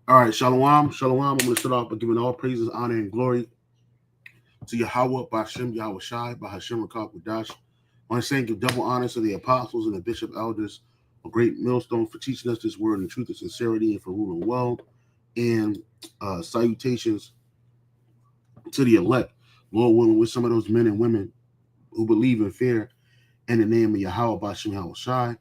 All right, shalom, shalom. I'm going to start off by giving all praises, honor, and glory to Yahweh, Bashem, Yahweh Shai, Bahashem, Rakak, Wadash. I want to say give double honor to the apostles and the bishop elders, a great millstone for teaching us this word in truth and sincerity and for ruling well. And salutations to the elect, Lord willing, with some of those men and women who believe in fear in the name of Yahweh, Bashem, Yahweh Shai.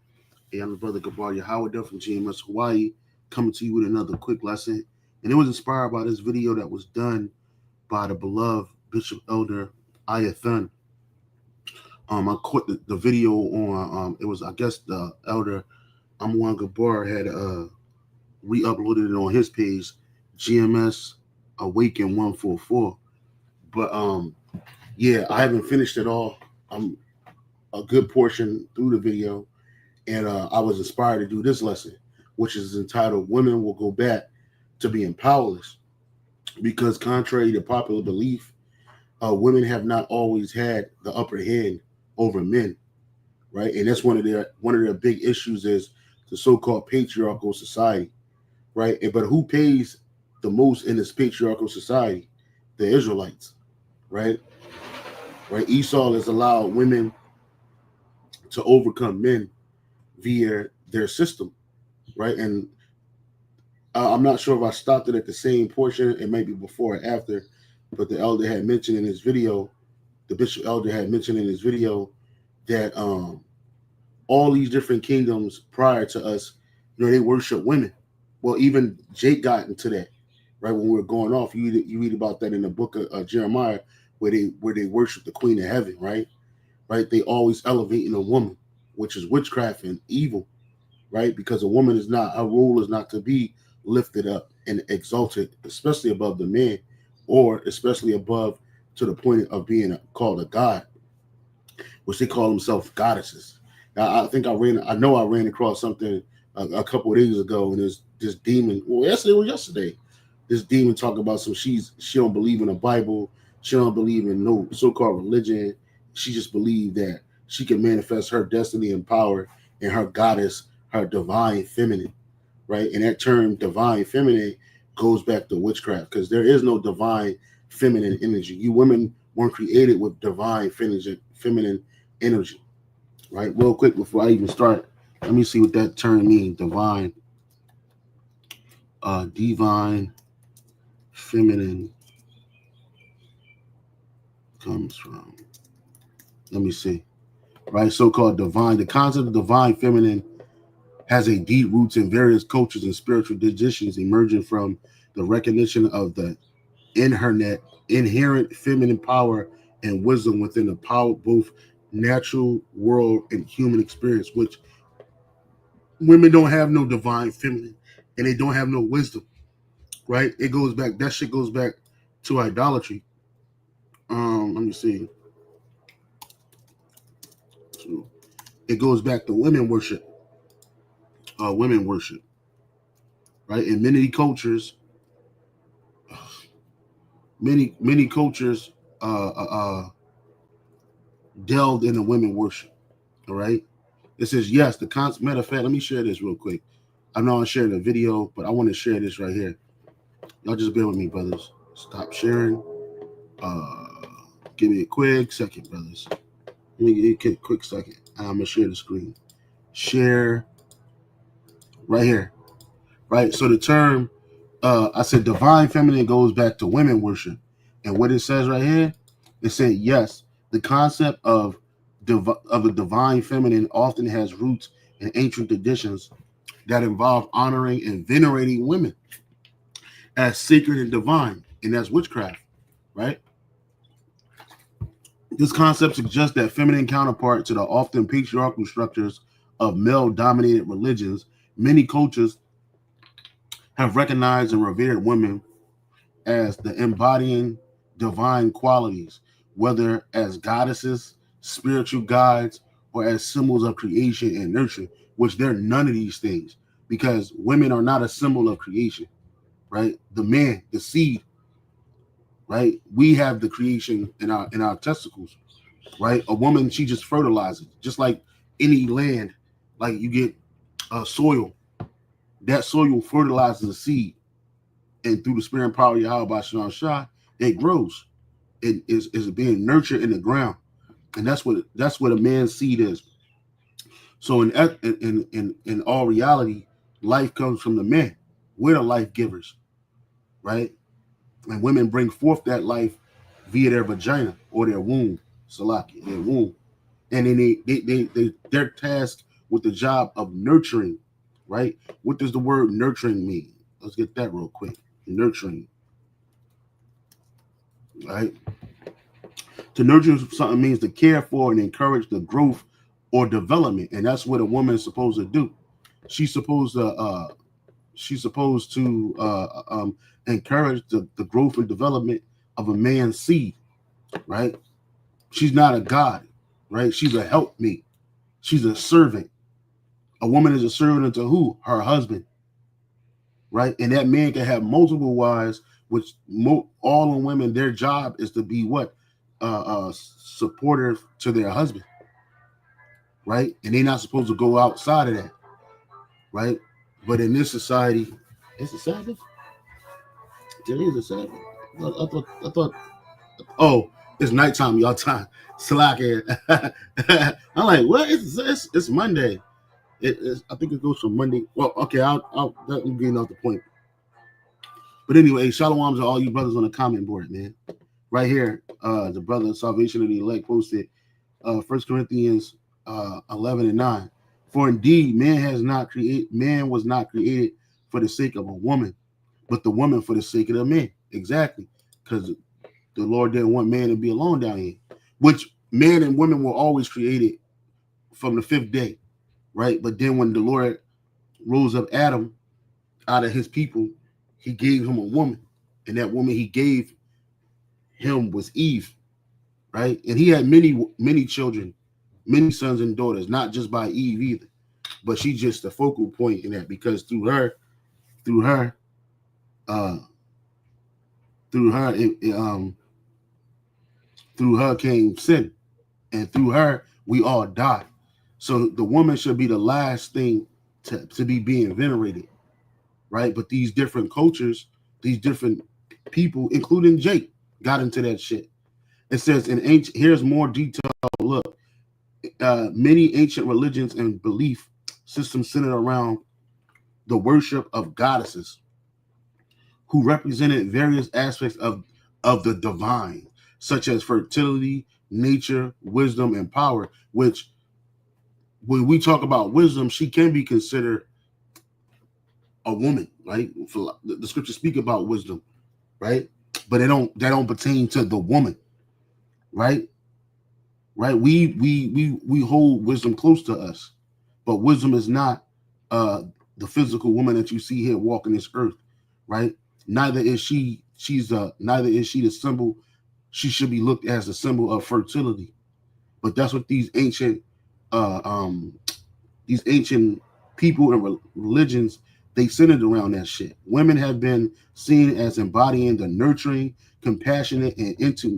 And I'm the brother Gabar Yahweh from GMS Hawaii, coming to you with another quick lesson. And it was inspired by this video that was done by the beloved Bishop Elder Ayathan. I caught the video on, it was, I guess, the Elder Amwan Gabar had re-uploaded it on his page, GMS Awaken 144. But yeah, I haven't finished it all. I'm a good portion through the video, and I was inspired to do this lesson, which is entitled "Women Will Go Back to Being Powerless," because contrary to popular belief, women have not always had the upper hand over men, right? And that's one of their big issues is the so-called patriarchal society, right? But who pays the most in this patriarchal society? The Israelites, right? Right? Esau has allowed women to overcome men via their system, right? And I'm not sure if I stopped it at the same portion. It may be before or after, but the elder had mentioned in his video, the bishop elder had mentioned in his video that all these different kingdoms prior to us, they worship women. Well, even Jake got into that, right? When we were going off, you read about that in the book of Jeremiah, where they worship the Queen of Heaven, right? Right? They always elevating a woman, which is witchcraft and evil, right? Because a woman is not, her role is not to be lifted up and exalted, especially above the man, or especially above to the point of being called a god, which they call themselves goddesses. Now, I know I ran across something a couple of days ago, and there's this demon. Well, yesterday. This demon talking about she don't believe in the Bible. She don't believe in no so-called religion. She just believes that she can manifest her destiny and power in her goddess, her divine feminine, right? And that term divine feminine goes back to witchcraft, because there is no divine feminine energy. You women weren't created with divine feminine energy, right? Real quick before I even start, let me see what that term means. Divine feminine comes from, let me see, right? So-called divine. The concept of divine feminine has a deep roots in various cultures and spiritual traditions, emerging from the recognition of the inherent feminine power and wisdom within the power, both natural world and human experience, which women don't have no divine feminine and they don't have no wisdom, right? That shit goes back to idolatry. Let me see. So it goes back to women worship, right? In many cultures, many cultures delved into women worship. All right. It says yes. The concept. Matter of fact, let me share this real quick. I know I'm sharing a video, but I want to share this right here. Y'all just bear with me, brothers. Stop sharing. Give me a quick second, brothers. Let me give you a quick second. I'm gonna share the screen. Share right here. Right. So the term, I said divine feminine goes back to women worship, and what it says right here, it said yes. The concept of a divine feminine often has roots in ancient traditions that involve honoring and venerating women as sacred and divine. and that's witchcraft, right? This concept suggests that feminine counterpart to the often patriarchal structures of male-dominated religions. Many cultures have recognized and revered women as the embodying divine qualities, whether as goddesses, spiritual guides, or as symbols of creation and nurture, which they're none of these things, because women are not a symbol of creation, right? The man, the seed, right? We have the creation in our testicles, right? A woman, she just fertilizes, just like any land, like you get soil, that soil fertilizes the seed, and through the spirit and power of Yahweh by Shalom Shah, it grows. It is being nurtured in the ground, and that's what a man's seed is. So in all reality, life comes from the men. We're the life givers, right? And women bring forth that life via their vagina or their womb, Salaki, their womb, and then they're tasked with the job of nurturing, right? What does the word nurturing mean? Let's get that real quick. Nurturing, right? To nurture something means to care for and encourage the growth or development, and that's what a woman is supposed to do. She's supposed to encourage the growth and development of a man's seed, right? She's not a god, right? She's a helpmate. She's a servant. A woman is a servant unto who? Her husband, right? And that man can have multiple wives, which all the women, their job is to be what? Supportive to their husband, right? And they're not supposed to go outside of that, right? But in this society, it's a Sabbath. There is a Sabbath. I thought. Oh, it's nighttime, y'all time. Slack it. I'm like, what? It's Monday. I think it goes from Monday. Well, okay, I'm getting off the point. But anyway, shalom to all you brothers on the comment board, man. Right here, the brother Salvation of the Elect posted 1 Corinthians 11:9. For indeed, man was not created for the sake of a woman, but the woman for the sake of the man. Exactly, because the Lord didn't want man to be alone down here, which men and women were always created from the fifth day, right? But then when the Lord rose up Adam out of his people, he gave him a woman, and that woman he gave him was Eve, right? And he had many children, many sons and daughters, not just by Eve either, but she's just the focal point in that, because through her came sin, and through her we all die. So the woman should be the last thing to be being venerated, right? But these different cultures, these different people, including Jake, got into that shit. It says here's more detailed look. Many ancient religions and belief systems centered around the worship of goddesses who represented various aspects of the divine, such as fertility, nature, wisdom, and power, which when we talk about wisdom, she can be considered a woman, right? The scriptures speak about wisdom, right? But that don't pertain to the woman, right? Right? We hold wisdom close to us, but wisdom is not the physical woman that you see here walking this earth, right? Neither is she the symbol. She should be looked as a symbol of fertility. But that's what these ancient people and religions, they centered around that shit. Women have been seen as embodying the nurturing, compassionate, and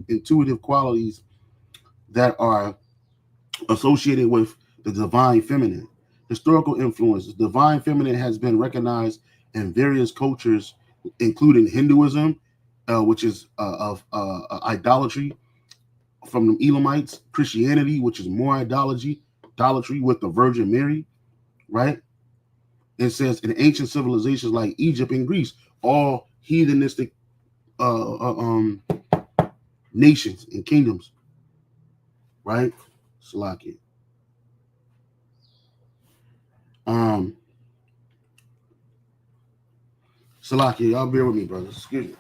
intuitive qualities that are associated with the divine feminine. Historical influence. The divine feminine has been recognized in various cultures, including Hinduism, which is of idolatry from the Elamites, Christianity, which is more idolatry with the Virgin Mary, right? It says in ancient civilizations like Egypt and Greece, all heathenistic nations and kingdoms, right? Salakia. Salakia, y'all bear with me, brothers. Excuse me.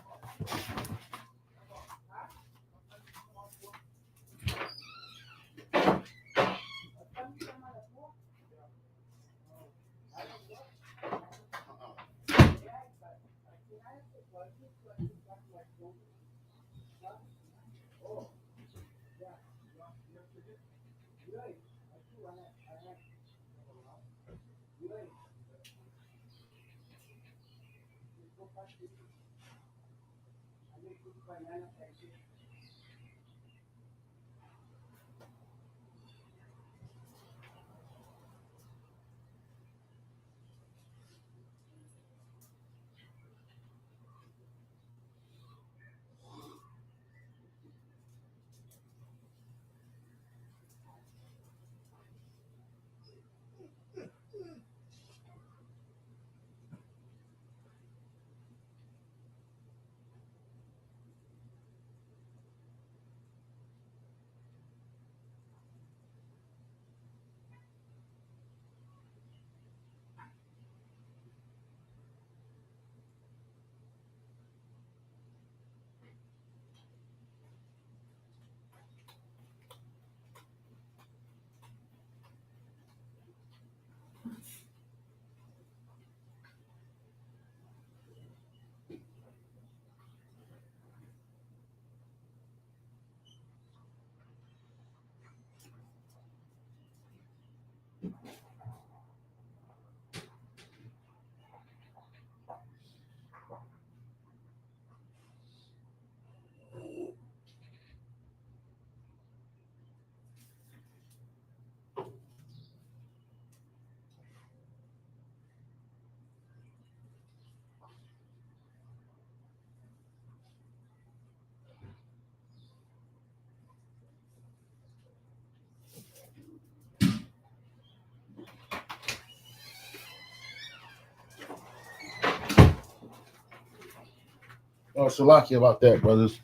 Oh, Salaki about that, brothers.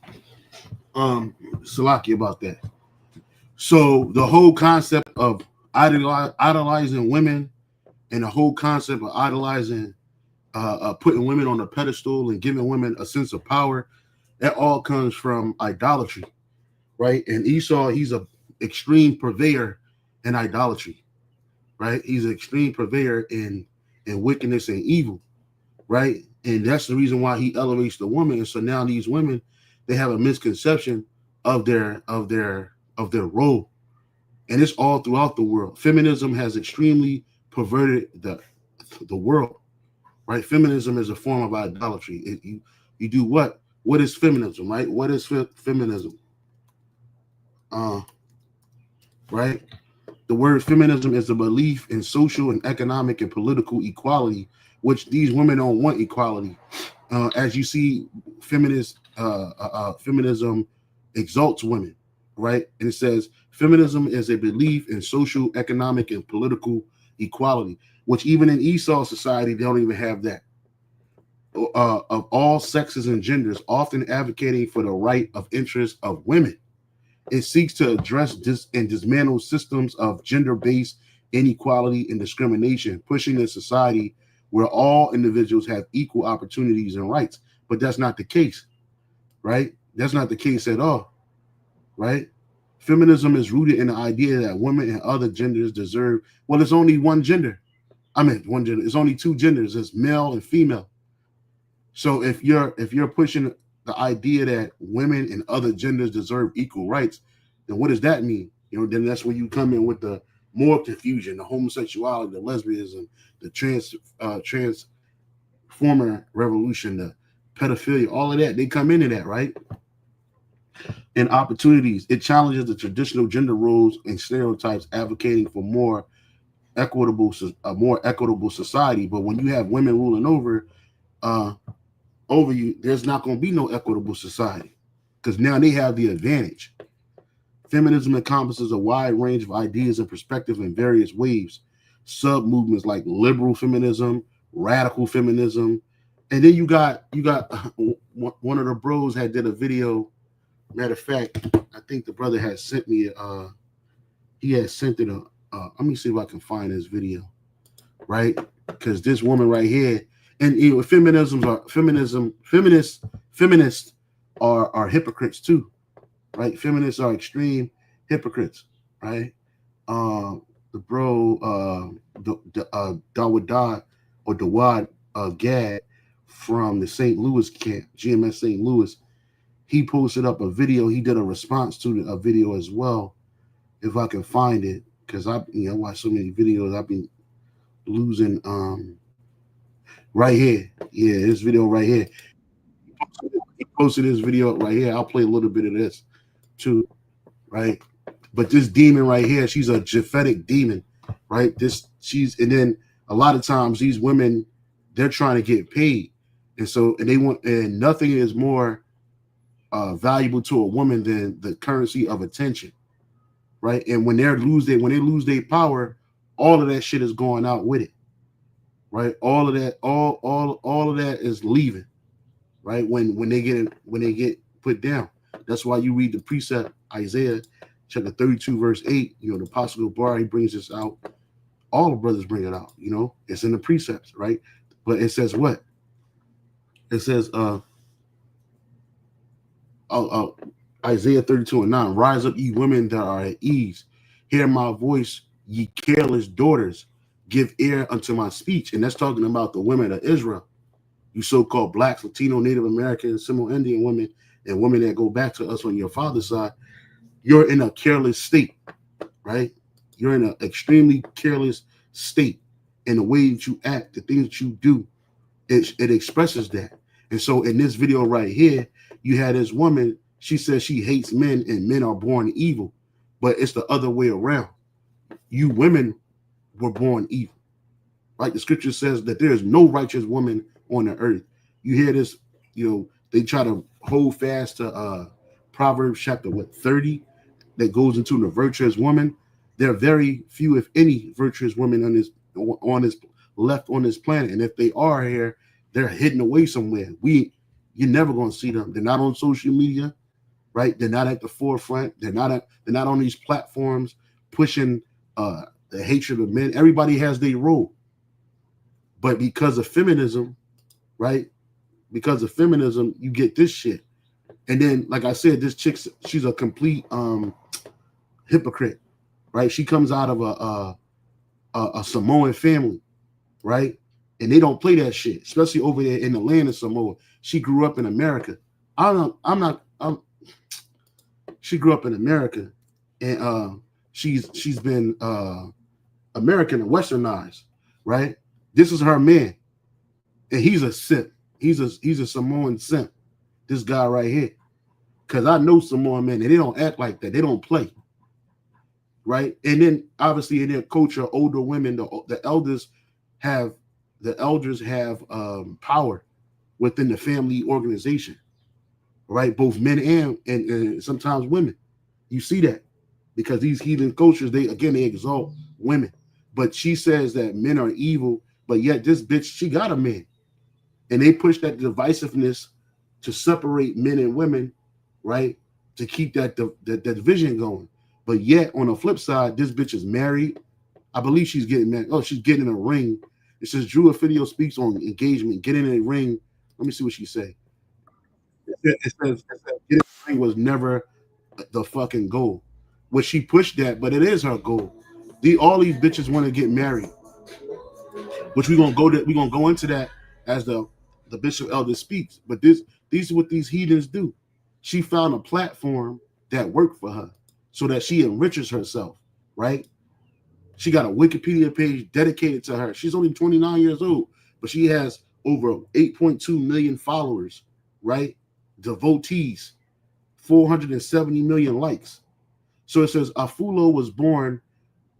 Salaki about that. So the whole concept of idolizing women and the whole concept of idolizing, putting women on a pedestal and giving women a sense of power, that all comes from idolatry, right? And Esau, he's a extreme purveyor in idolatry, right? He's an extreme purveyor in wickedness and evil, right? And that's the reason why he elevates the woman. And so now these women, they have a misconception of their role, and it's all throughout the world. Feminism has extremely perverted the world, right? Feminism is a form of idolatry. You do what? What is feminism, right? What is feminism? Right? The word feminism is a belief in social and economic and political equality, which these women don't want equality. As you see, feminism exalts women, right? And it says feminism is a belief in social, economic, and political equality, which even in Esau society, they don't even have that. Of all sexes and genders, often advocating for the right of interest of women. It seeks to address and dismantle systems of gender-based inequality and discrimination, pushing a society where all individuals have equal opportunities and rights. But that's not the case, right? That's not the case at all, right? Feminism is rooted in the idea that women and other genders deserve, well, it's only one gender. I mean, one gender. It's only two genders. It's male and female. So if you're pushing the idea that women and other genders deserve equal rights, then what does that mean? You know, then that's when you come in with the more confusion, the homosexuality, the lesbianism, the transformer revolution, the pedophilia, all of that. They come into that, right? And opportunities. It challenges the traditional gender roles and stereotypes, advocating for a more equitable society. But when you have women ruling over you, there's not going to be no equitable society because now they have the advantage. Feminism encompasses a wide range of ideas and perspectives in various waves, sub movements like liberal feminism, radical feminism, and then you got one of the bros had did a video. Matter of fact, I think the brother had sent me he had sent it let me see if I can find this video, right? Because this woman right here, And feminists are hypocrites too, right? Feminists are extreme hypocrites, right? The bro, Dawad or Dawad Gad from the St. Louis camp, GMS St. Louis, he posted up a video. He did a response to a video as well, if I can find it, because I watch so many videos. I've been losing. Right here, yeah, this video right here. He posted this video right here. I'll play a little bit of this too, right? But this demon right here, she's a Japhetic demon, right? And then a lot of times these women, they're trying to get paid, and nothing is more valuable to a woman than the currency of attention, right? And when they lose their power, all of that shit is going out with it, right? All of that is leaving, right? When they get put down. That's why you read the precept Isaiah chapter 32 verse 8. The Apostle Bar, he brings this out. All the brothers bring it out. It's in the precepts, right? But it says what? It says Isaiah 32:9. Rise up, ye women that are at ease. Hear my voice, ye careless daughters. Give ear unto my speech. And that's talking about the women of Israel. You so-called blacks, Latino, Native American, Seminole Indian women, and women that go back to us on your father's side. You're in a careless state, right? You're in an extremely careless state. And the way that you act, the things that you do, it expresses that. And so in this video right here, you had this woman, she says she hates men and men are born evil, but it's the other way around. You women were born evil, right? The scripture says that there is no righteous woman on the earth. You hear this, they try to hold fast to Proverbs chapter 30 that goes into the virtuous woman. There are very few, if any, virtuous women on this planet, and if they are here, they're hidden away somewhere. You're never going to see them. They're not on social media, right? They're not at the forefront. They're not on these platforms pushing the hatred of men. Everybody has their role, but because of feminism, right? Because of feminism, you get this shit. And then, like I said, this chick, she's a complete hypocrite, right? She comes out of a Samoan family, right? And they don't play that shit, especially over there in the land of Samoa. She grew up in America. She grew up in America, and she's been American and Westernized, right? This is her man, and he's a simp. He's a Samoan simp. This guy right here, because I know Samoan men, and they don't act like that. They don't play, right? And then obviously in their culture, older women, the elders have power within the family organization, right? Both men and sometimes women. You see that because these heathen cultures, they exalt women. But she says that men are evil, but yet this bitch, she got a man. And they push that divisiveness to separate men and women, right? To keep that division going. But yet on the flip side, this bitch is married. I believe she's getting married. Oh, she's getting in a ring. It says Drew Affidio speaks on engagement, getting in a ring. Let me see what she say. It says getting in a ring was never the fucking goal. Well, she pushed that, but it is her goal. All these bitches want to get married, which we're gonna go into that as the bishop elder speaks. But these are what these heathens do. She found a platform that worked for her so that she enriches herself, right? She got a Wikipedia page dedicated to her. She's only 29 years old, but she has over 8.2 million followers, right? Devotees, 470 million likes. So it says Afulo was born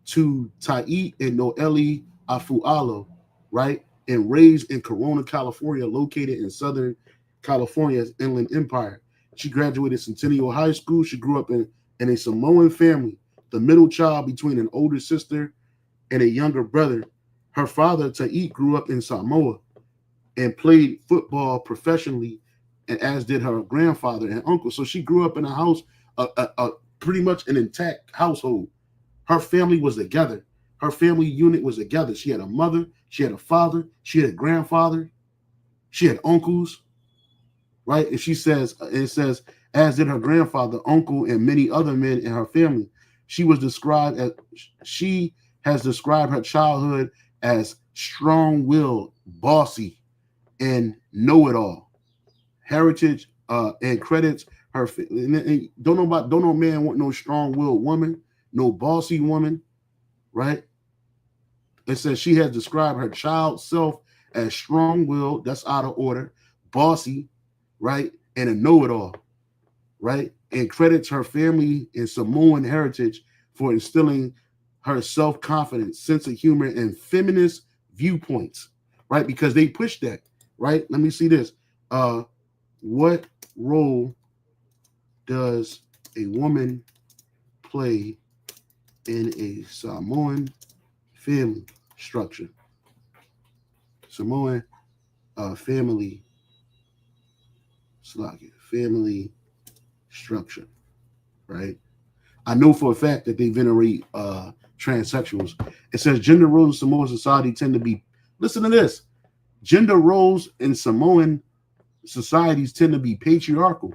to Tait and Noeli Afualo, right? And raised in Corona, California, located in Southern California's Inland Empire. She graduated Centennial High School. She grew up in a Samoan family, the middle child between an older sister and a younger brother. Her father, Tait, grew up in Samoa and played football professionally, and as did her grandfather and uncle. So she grew up in a house, pretty much an intact household. Her family was together. Her family unit was together. She had a mother, she had a father, she had a grandfather, She had uncles, right? And she says, it says, as did her grandfather, uncle, and many other men in her family. She has described her childhood as strong-willed, bossy, and know-it-all. Heritage and credits her. And don't no man want no strong-willed woman, no bossy woman, right? It says she has described her child self as strong-willed, that's out of order, bossy, right, and a know-it-all, right, and credits her family and Samoan heritage for instilling her self-confidence, sense of humor, and feminist viewpoints, right, because they push that, right. Let me see this. What role does a woman play in a Samoan family structure? Samoan family structure, right? I know for a fact that they venerate transsexuals. It says gender roles in Samoan society tend to be, listen to this, gender roles in Samoan societies tend to be patriarchal,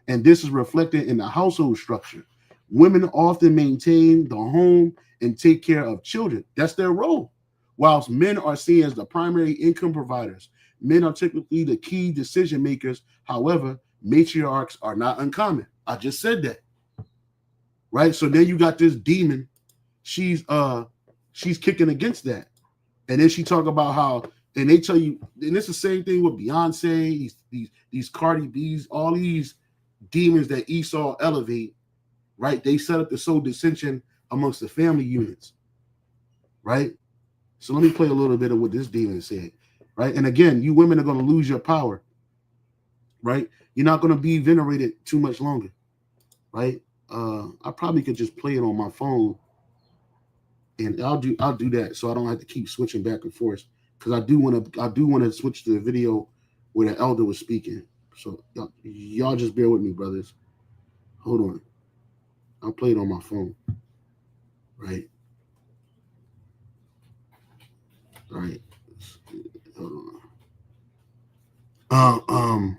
and this is reflected in the household structure. Women often maintain the home and take care of children. That's their role. Whilst men are seen as the primary income providers, men are typically the key decision makers. However, matriarchs are not uncommon. I just said that. Right? So then you got this demon. She's kicking against that. And then she talk about how, and they tell you, and it's the same thing with Beyonce, these Cardi B's, all these demons that Esau elevate, right? They set up to sow dissension amongst the family units, right? So let me play a little bit of what this demon said, right? And again, you women are going to lose your power, right? You're not going to be venerated too much longer, right? I probably could just play it on my phone, and I'll do that so I don't have to keep switching back and forth, because I do want to switch to the video where the elder was speaking. So y'all just bear with me, brothers. Hold on. I'll play it on my phone, right? All right. Hold on.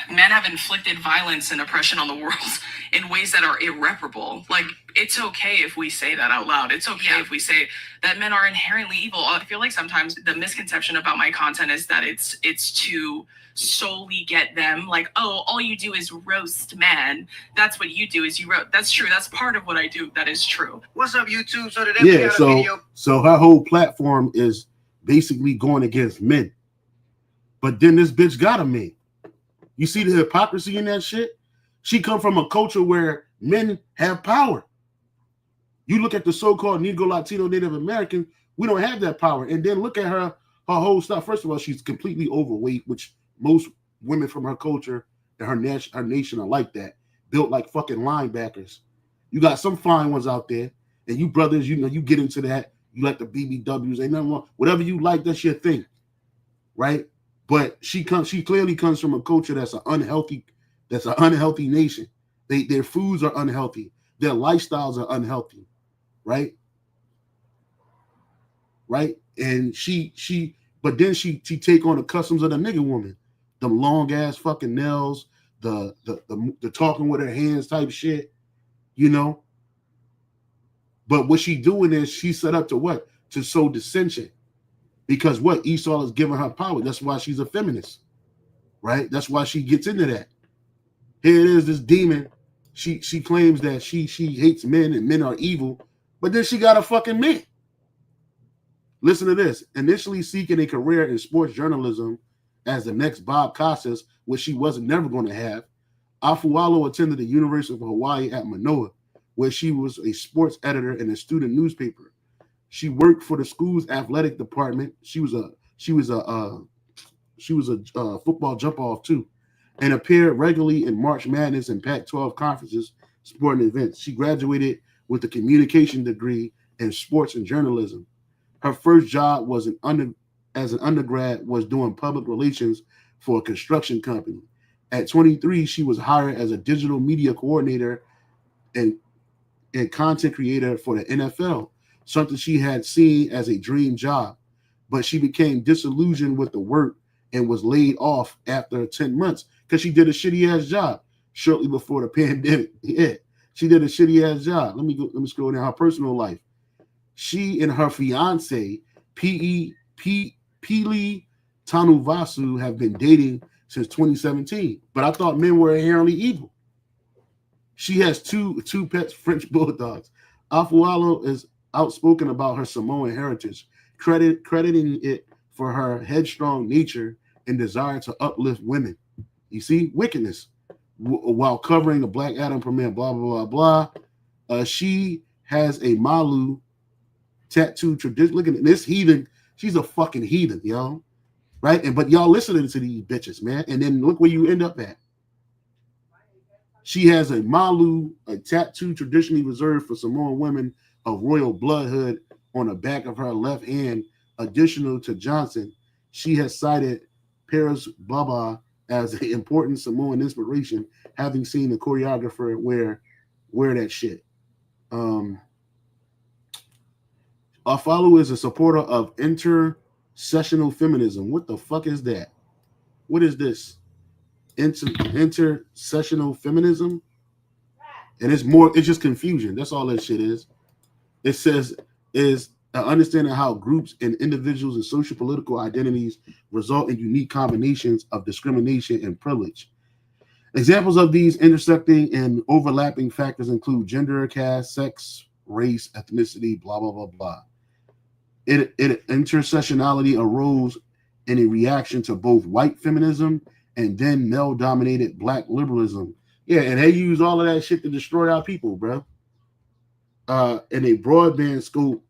Men have inflicted violence and oppression on the world in ways that are irreparable. Like, it's okay if we say that out loud. It's okay if we say that men are inherently evil. I feel like sometimes the misconception about my content is that it's to solely get them, like, oh, all you do is roast men. That's what you do, is you roast. That's true. That's part of what I do. That is true. What's up, YouTube? So today we got a video. So her whole platform is basically going against men. But then this bitch got a man. You see the hypocrisy in that shit? She come from a culture where men have power. You look at the so-called Negro, Latino, Native American, we don't have that power. And then look at her whole stuff. First of all, she's completely overweight, which most women from her culture and her nation are like that, built like fucking linebackers. You got some fine ones out there, and you brothers, you know, you get into that. You like the BBWs, ain't nothing wrong. Whatever you like, that's your thing, right? But she clearly comes from a culture that's an unhealthy nation. Their foods are unhealthy. Their lifestyles are unhealthy, right? Right? And but then she take on the customs of the nigga woman, them long ass fucking nails, the talking with her hands type shit, you know. But what she doing is she set up to what? To sow dissension. Because what? Esau is giving her power. That's why she's a feminist, right? That's why she gets into that. Here it is, this demon. She claims that she hates men and men are evil, but then she got a fucking man. Listen to this. Initially seeking a career in sports journalism as the next Bob Costas, which she wasn't never going to have, Afualo attended the University of Hawaii at Manoa, where she was a sports editor in a student newspaper. She worked for the school's athletic department. She was a football jump off too, and appeared regularly in March Madness and Pac-12 conferences, sporting events. She graduated with a communication degree in sports and journalism. Her first job was as an undergrad was doing public relations for a construction company. At 23, she was hired as a digital media coordinator and content creator for the NFL, something she had seen as a dream job. but she became disillusioned with the work and was laid off after 10 months because she did a shitty ass job shortly before the pandemic. Yeah, she did a shitty ass job. Let me scroll down her personal life. She and her fiance, Pili Tanuvasu, have been dating since 2017. But I thought men were inherently evil. She has two pets, French bulldogs. Afualo is outspoken about her Samoan heritage, crediting it for her headstrong nature and desire to uplift women. You see, wickedness. While covering the Black Adam premiere, blah, blah, blah, blah. She has a Malu tattoo tradition. Look at this heathen. She's a fucking heathen, yo. Right? But y'all listening to these bitches, man. And then look where you end up at. She has a Malu, a tattoo traditionally reserved for Samoan women of royal bloodhood on the back of her left hand. Additional to Johnson, she has cited Paris Baba as an important Samoan inspiration, having seen the choreographer wear that shit. Our follower is a supporter of intersectional feminism. What the fuck is that? What is this? Intersectional feminism? And it's just confusion. That's all that shit is. It says is understanding how groups and individuals and social political identities result in unique combinations of discrimination and privilege. Examples of these intersecting and overlapping factors include gender, caste, sex, race, ethnicity, blah, blah, blah, blah. Intersectionality arose in a reaction to both white feminism and then male-dominated black liberalism. Yeah, and they use all of that shit to destroy our people, bro. In a broadband scope,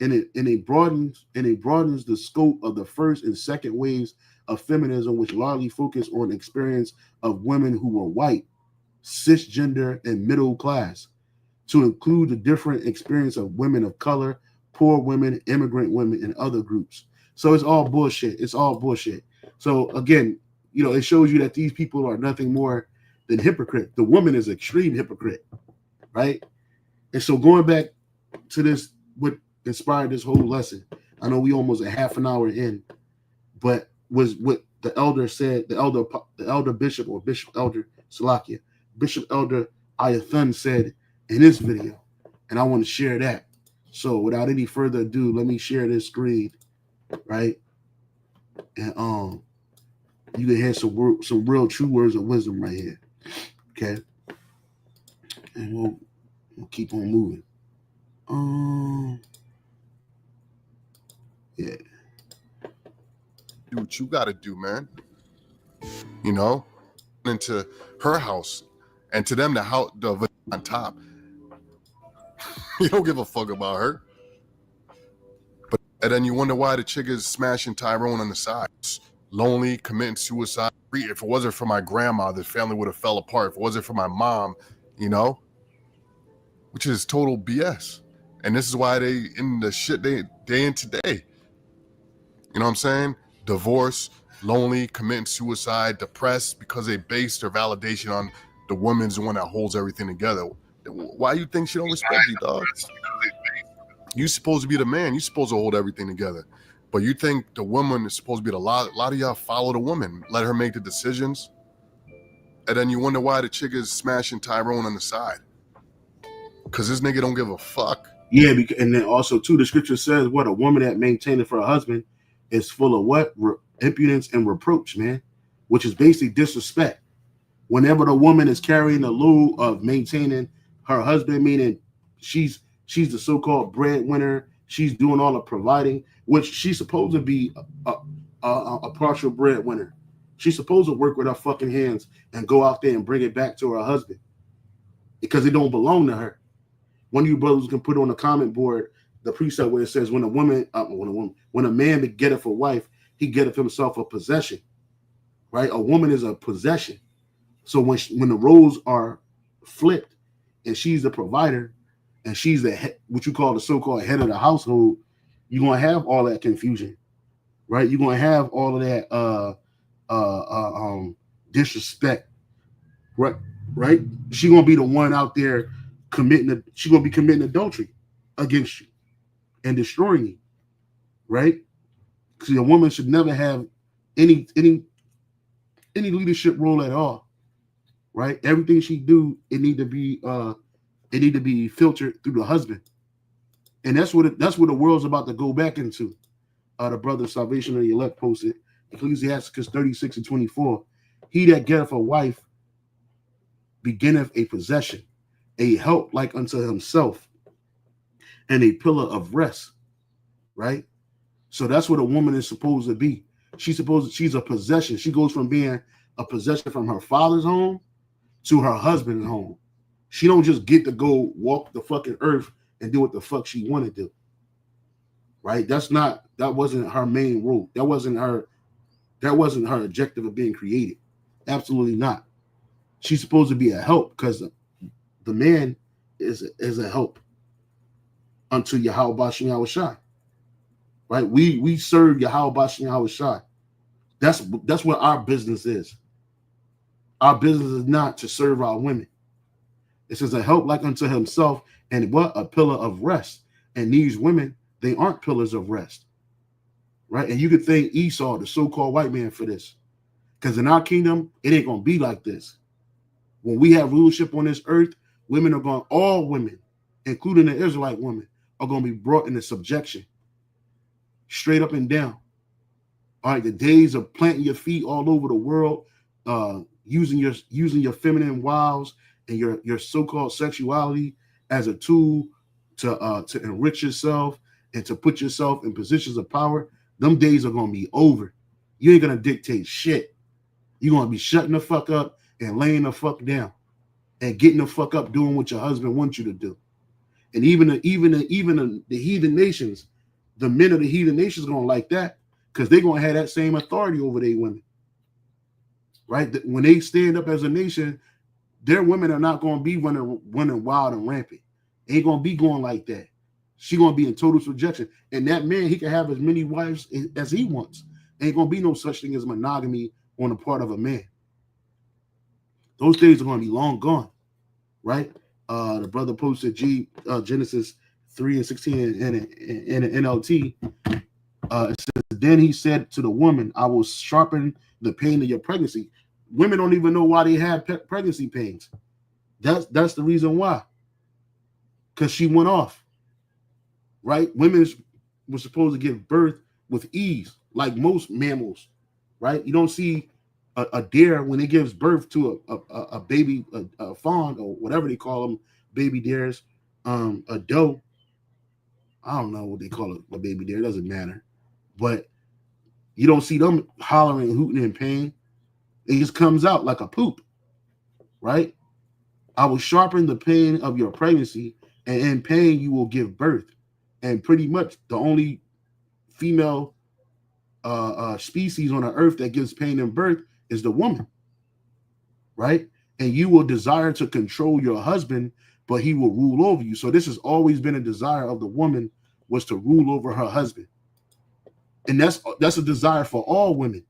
and it broadens the scope of the first and second waves of feminism, which largely focus on experience of women who were white, cisgender, and middle class, to include the different experience of women of color, poor women, immigrant women, and other groups. So it's all bullshit. It's all bullshit. So again, it shows you that these people are nothing more than hypocrite. The woman is extreme hypocrite, right? And so going back to this, what inspired this whole lesson, I know we almost a half an hour in, but was what the elder said, the elder bishop or bishop elder Salakia, Bishop Elder Ayathun said in this video, and I want to share that. So without any further ado, let me share this screen, right? And you can hear some real true words of wisdom right here, okay? And we'll keep on moving. Yeah. Do what you gotta do, man. Into her house, and to them the house on top. You don't give a fuck about her. And then you wonder why the chick is smashing Tyrone on the side. Lonely, committing suicide. If it wasn't for my grandma, the family would have fell apart. If it wasn't for my mom, which is total BS. And this is why they in the shit they in today. You know what I'm saying? Divorce, lonely, committing suicide, depressed because they base their validation on the woman's the one that holds everything together. Why you think she don't respect you, dog? You supposed to be the man. You supposed to hold everything together. But you think the woman is supposed to be a lot of y'all follow the woman, let her make the decisions. And then you wonder why the chick is smashing Tyrone on the side. Because this nigga don't give a fuck. Yeah, and then also, too, the scripture says, what, a woman that maintaineth for her husband is full of what? Impudence and reproach, man, which is basically disrespect. Whenever the woman is carrying the load of maintaining her husband, meaning she's the so-called breadwinner, she's doing all the providing, which she's supposed to be a partial breadwinner. She's supposed to work with her fucking hands and go out there and bring it back to her husband because it don't belong to her. One of you brothers can put on the comment board the precept where it says, when a man getteth a wife, he getteth himself a possession, right? A woman is a possession. So when the roles are flipped and she's the provider and she's the head, what you call the so-called head of the household, you're going to have all that confusion, right? You're going to have all of that disrespect, right? She's going to be the one out there she's going to be committing adultery against you and destroying you, right? See, a woman should never have any leadership role at all, right? Everything she do, it need to be filtered through the husband, and that's what the world's about to go back into. The brother Salvation of the Elect posted Ecclesiasticus 36:24. He that getteth a wife beginneth a possession, a help like unto himself, and a pillar of rest. Right? So that's what a woman is supposed to be. She's a possession. She goes from being a possession from her father's home to her husband's home. She don't just get to go walk the fucking earth and do what the fuck she want to do. Right? That wasn't her main role. That wasn't her objective of being created. Absolutely not. She's supposed to be a help because the man is a help unto Yahweh Bashem Yahushai. Right? We serve Yahweh Bashem Yahushai. That's what our business is. Our business is not to serve our women. It says a help like unto himself, and what? A pillar of rest. And these women, they aren't pillars of rest. Right? And you could thank Esau, the so-called white man, for this. Because in our kingdom, it ain't going to be like this. When we have rulership on this earth, all women, including the Israelite women, are going to be brought into subjection. Straight up and down. All right, the days of planting your feet all over the world, using your feminine wiles and your so-called sexuality as a tool to enrich yourself and to put yourself in positions of power, them days are going to be over. You ain't going to dictate shit. You're going to be shutting the fuck up and laying the fuck down and getting the fuck up doing what your husband wants you to do. And even the heathen nations, the men of the heathen nations are going to like that because they're going to have that same authority over their women. Right? When they stand up as a nation, their women are not going to be running wild and rampant. Ain't going to be going like that. She's going to be in total subjection. And that man, he can have as many wives as he wants. Ain't going to be no such thing as monogamy on the part of a man. Those days are going to be long gone. Right? The brother posted Genesis 3:16 in an NLT. It says, then he said to the woman, I will sharpen the pain of your pregnancy. Women don't even know why they have pregnancy pains. That's the reason why. Because she went off. Right? Women were supposed to give birth with ease, like most mammals. Right? You don't see a deer when it gives birth to a baby, a fawn, or whatever they call them, baby deers, a doe. I don't know what they call it, a baby deer. It doesn't matter. But you don't see them hollering and hooting in pain. It just comes out like a poop. Right? I will sharpen the pain of your pregnancy, and in pain you will give birth. And pretty much the only female species on the earth that gives pain in birth is the woman. Right? And you will desire to control your husband, but he will rule over you. So this has always been a desire of the woman, was to rule over her husband. And that's a desire for all women.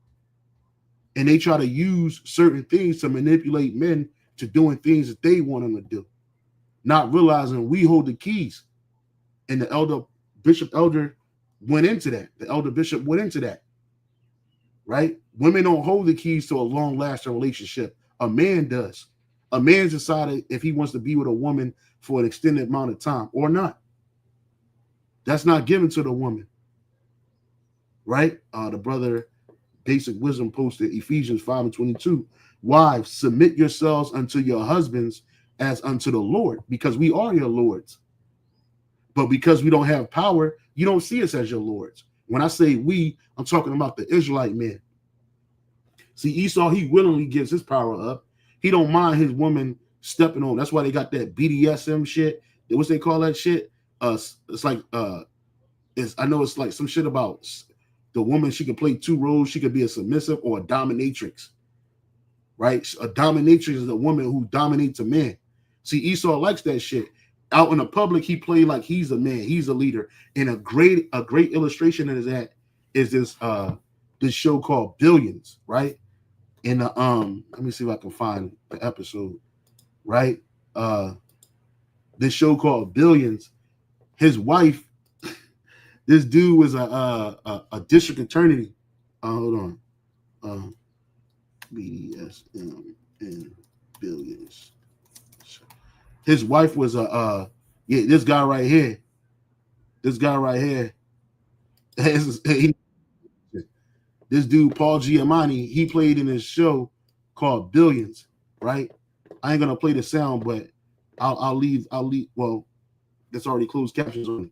And they try to use certain things to manipulate men to doing things that they want them to do, not realizing we hold the keys. And the elder bishop went into that. The elder bishop went into that. Right? Women don't hold the keys to a long-lasting relationship. A man does. A man's decided if he wants to be with a woman for an extended amount of time or not. That's not given to the woman. Right? The brother Basic Wisdom posted Ephesians 5:22. Wives, submit yourselves unto your husbands as unto the Lord, because we are your lords. But because we don't have power, you don't see us as your lords. When I say we, I'm talking about the Israelite men. See, Esau, he willingly gives his power up. He don't mind his woman stepping on. That's why they got that BDSM shit. What's they call that shit? It's like I know it's like some shit about the woman. She can play two roles. She could be a submissive or a dominatrix. Right? A dominatrix is a woman who dominates a man. See, Esau likes that shit. Out in the public, he played like he's a man. He's a leader. And a great illustration of that is this show called Billions, right? In the let me see if I can find the episode, right? This show called Billions. His wife This dude was a district attorney. Hold on. BDSM and billions. His wife was this guy right here. This guy right here. This dude Paul Giamatti. He played in this show called Billions. Right. I ain't gonna play the sound, but I'll leave. Well, that's already closed captions on it.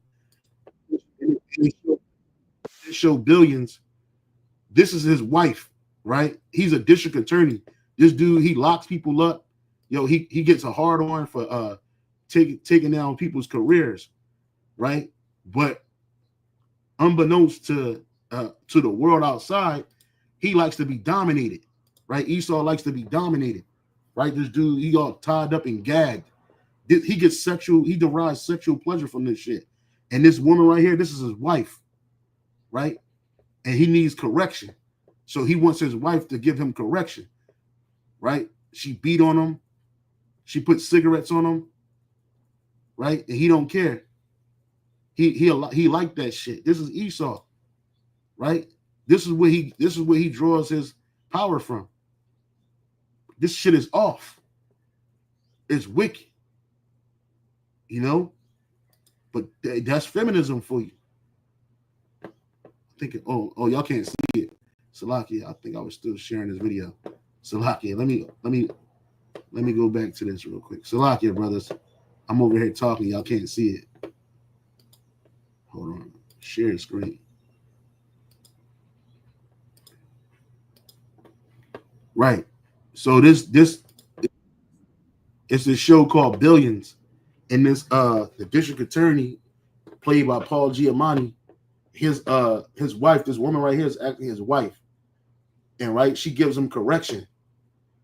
This show Billions. This is his wife, right? He's a district attorney. This dude, he locks people up. Yo, he gets a hard on for taking down people's careers, right? But unbeknownst to the world outside, he likes to be dominated, right? Esau likes to be dominated, right? This dude, he got tied up and gagged. He derives sexual pleasure from this shit. And this woman right here, this is his wife, right? And he needs correction. So he wants his wife to give him correction, right? She beat on him. She put cigarettes on him, right? And he don't care. He liked that shit. This is Esau, right? This is where he draws his power from. This shit is off. It's wicked, you know? But that's feminism for you. I think oh y'all can't see it. Salakia, I think I was still sharing this video. Salakia, let me go back to this real quick. Salakia, brothers. I'm over here talking, y'all can't see it. Hold on. Share the screen. Right. So this it's a show called Billions. And this the district attorney, played by Paul Giamatti, his wife, this woman right here is actually his wife. And right, she gives him correction.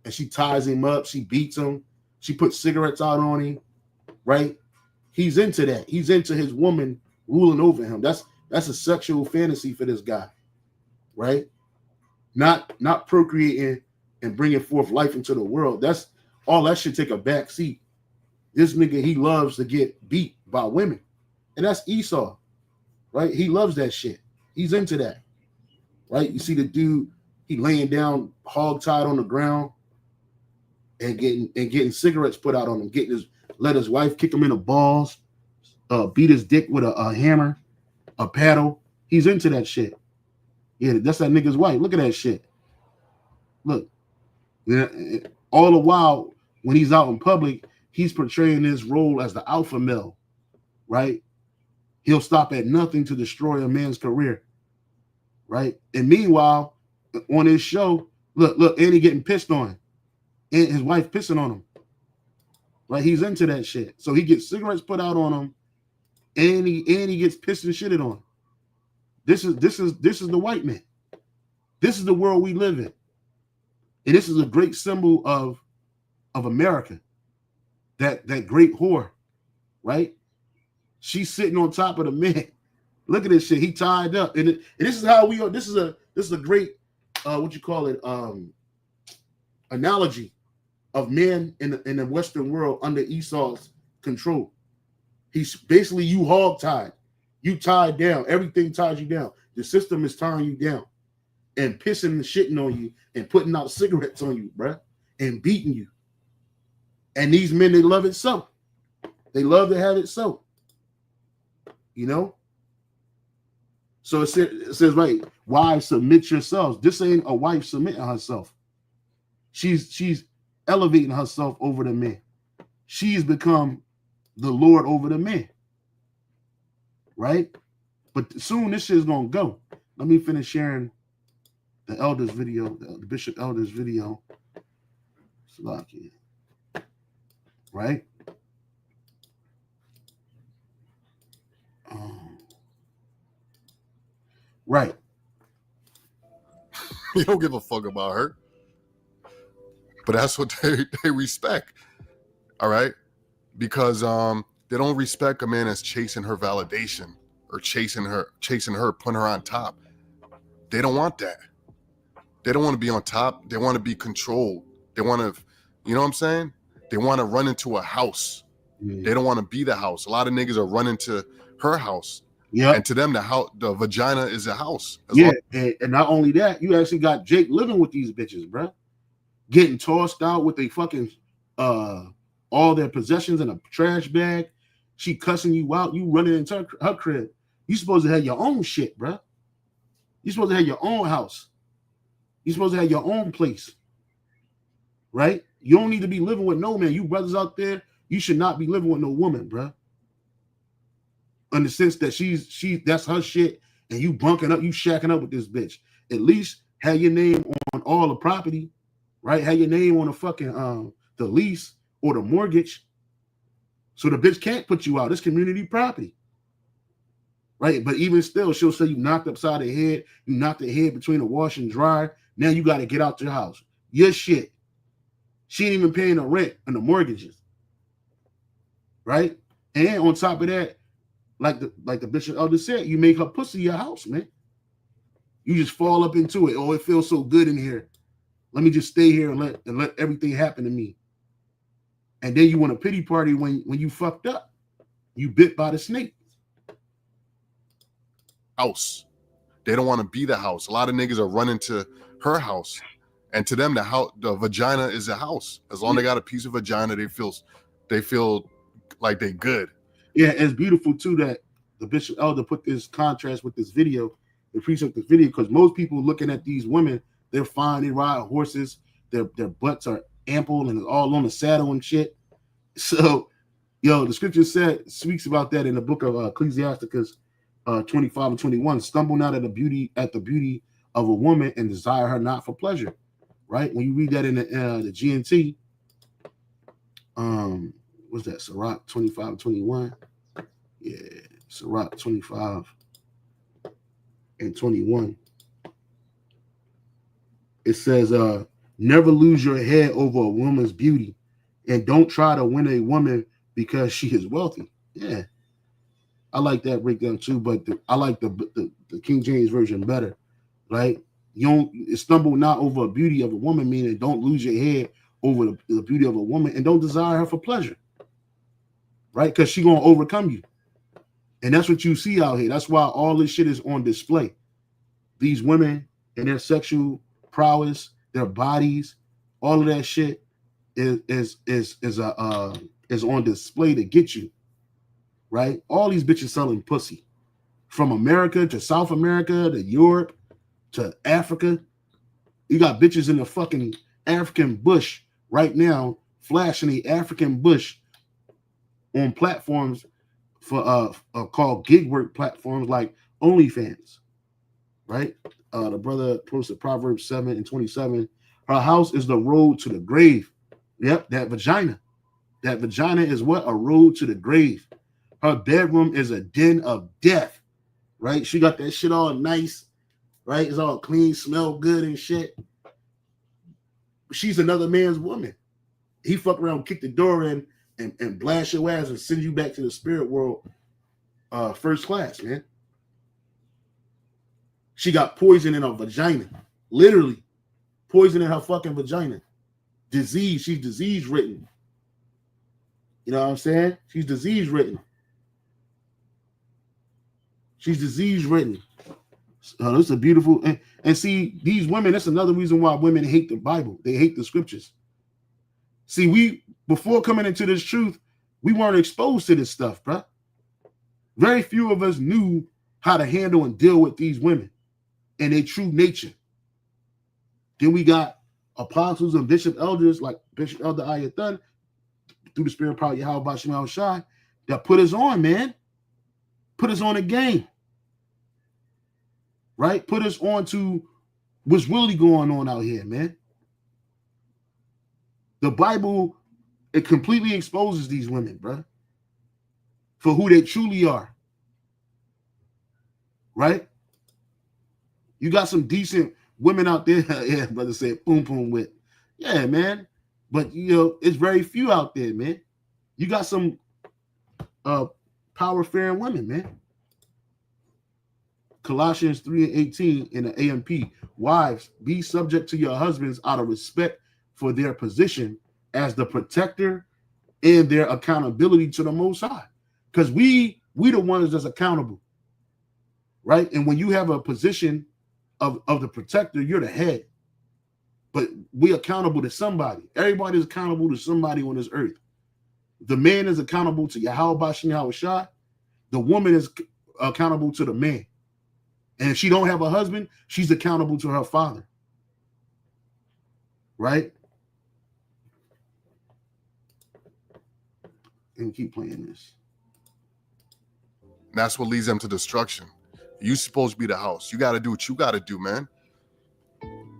And she ties him up, she beats him, she puts cigarettes out on him, right? He's into that. He's into his woman ruling over him. That's a sexual fantasy for this guy, right? Not procreating and bringing forth life into the world. That's all. That should take a back seat. This nigga, he loves to get beat by women. And that's Esau, right? He loves that shit. He's into that, right? You see the dude, he laying down hog-tied on the ground and getting cigarettes put out on him, let his wife kick him in the balls, beat his dick with a hammer, a paddle. He's into that shit. Yeah, that's that nigga's wife. Look at that shit. Look. All the while, when he's out in public, he's portraying his role as the alpha male, right? He'll stop at nothing to destroy a man's career, right? And meanwhile, on his show, look, Andy getting pissed on, and his wife pissing on him, right? He's into that shit. So he gets cigarettes put out on him, and he gets pissed and shitted on. This is the white man. This is the world we live in, and this is a great symbol of America. That great whore, right? She's sitting on top of the man. Look at this shit. He tied up, and this is how we are. This is a great what you call it analogy of men in the Western world under Esau's control. He's basically you hog tied, you tied down. Everything ties you down. The system is tying you down and pissing and shitting on you and putting out cigarettes on you, bruh, and beating you. And these men, they love it so. They love to have it so. You know? So it says, right, wives, submit yourselves. This ain't a wife submitting herself. She's elevating herself over the men. She's become the Lord over the men. Right? But soon this shit is going to go. Let me finish sharing the elders video, the Bishop elders video. Salakia. Right? Right. You don't give a fuck about her. But that's what they respect. All right? Because they don't respect a man that's chasing her validation or chasing her, putting her on top. They don't want that. They don't want to be on top. They want to be controlled. They want to, you know what I'm saying? They want to run into a house. Yeah. They don't want to be the house. A lot of niggas are running to her house. Yeah. And to them, the vagina is a house. Yeah. And not only that, you actually got Jake living with these bitches, bro. Getting tossed out with a fucking all their possessions in a trash bag. She cussing you out. You running into her crib. You supposed to have your own shit, bro. You supposed to have your own house. You supposed to have your own place, right? You don't need to be living with no man. You brothers out there, you should not be living with no woman, bro. In the sense that that's her shit, and you bunking up, you shacking up with this bitch. At least have your name on all the property, right? Have your name on the fucking the lease or the mortgage, so the bitch can't put you out. It's community property, right? But even still, she'll say you knocked upside the head, you knocked the head between the wash and dryer. Now you got to get out your house. Your shit. She ain't even paying the rent and the mortgages, right? And on top of that, like the Bishop Elder said, you make her pussy your house, man. You just fall up into it. Oh, it feels so good in here. Let me just stay here and let everything happen to me. And then you want a pity party when you fucked up. You bit by the snake. House. They don't want to be the house. A lot of niggas are running to her house. And to them, the vagina is a house. As long as they got a piece of vagina, they feel like they good. Yeah, it's beautiful too that the Bishop Elder put this contrast with this video, the precept this video, because most people looking at these women, they're fine, they ride horses, their butts are ample and it's all on the saddle and shit. So, the scripture speaks about that in the book of Ecclesiasticus 25 and 21. Stumble not at the beauty of a woman and desire her not for pleasure. Right? When you read that in the GNT, what's that? Sirach 25 and 21. Yeah, Sirach 25 and 21. It says, never lose your head over a woman's beauty, and don't try to win a woman because she is wealthy. Yeah, I like that breakdown too, but I like the King James version better, right? You don't stumble not over a beauty of a woman, meaning don't lose your head over the beauty of a woman, and don't desire her for pleasure, right? Because she's gonna overcome you. And that's what you see out here. That's why all this shit is on display. These women and their sexual prowess, their bodies, all of that shit is on display to get you, right? All these bitches selling pussy, from America to South America to Europe to Africa. You got bitches in the fucking African bush right now, flashing the African bush on platforms for called gig work platforms like OnlyFans, right? The brother posted Proverbs 7 and 27. Her house is the road to the grave. Yep, that vagina. That vagina is what? A road to the grave. Her bedroom is a den of death, right? She got that shit all nice, right? It's all clean, smell good and shit. She's another man's woman. He fuck around, kick the door in, and blast your ass and send you back to the spirit world first class, man. She got poison in her vagina. Literally. Poison in her fucking vagina. Disease. She's disease ridden. You know what I'm saying? She's disease ridden. She's disease ridden. This is a beautiful and see, these women, that's another reason why women hate the Bible. They hate the scriptures. See, before coming into this truth, we weren't exposed to this stuff, bro. Very few of us knew how to handle and deal with these women and their true nature. Then we got apostles and bishop elders like Bishop Elder Ayathan, through the spirit power Yahweh Bashim Shai, that put us on, man. Put us on a game. Right? Put us on to what's really going on out here, man. The Bible, it completely exposes these women, bro, for who they truly are. Right? You got some decent women out there. Yeah, brother said boom boom with. Yeah, man. But it's very few out there, man. You got some power-fearing women, man. Colossians 3 and 18 in the AMP. Wives, be subject to your husbands out of respect for their position as the protector and their accountability to the Most High. Because we the ones that's accountable. right? And when you have a position of the protector, you're the head. But we're accountable to somebody. Everybody is accountable to somebody on this earth. The man is accountable to Yahweh Bashem Yahweh Shai. The woman is accountable to the man. And if she don't have a husband, she's accountable to her father. Right? And keep playing this. That's what leads them to destruction. You supposed to be the house. You got to do what you got to do, man.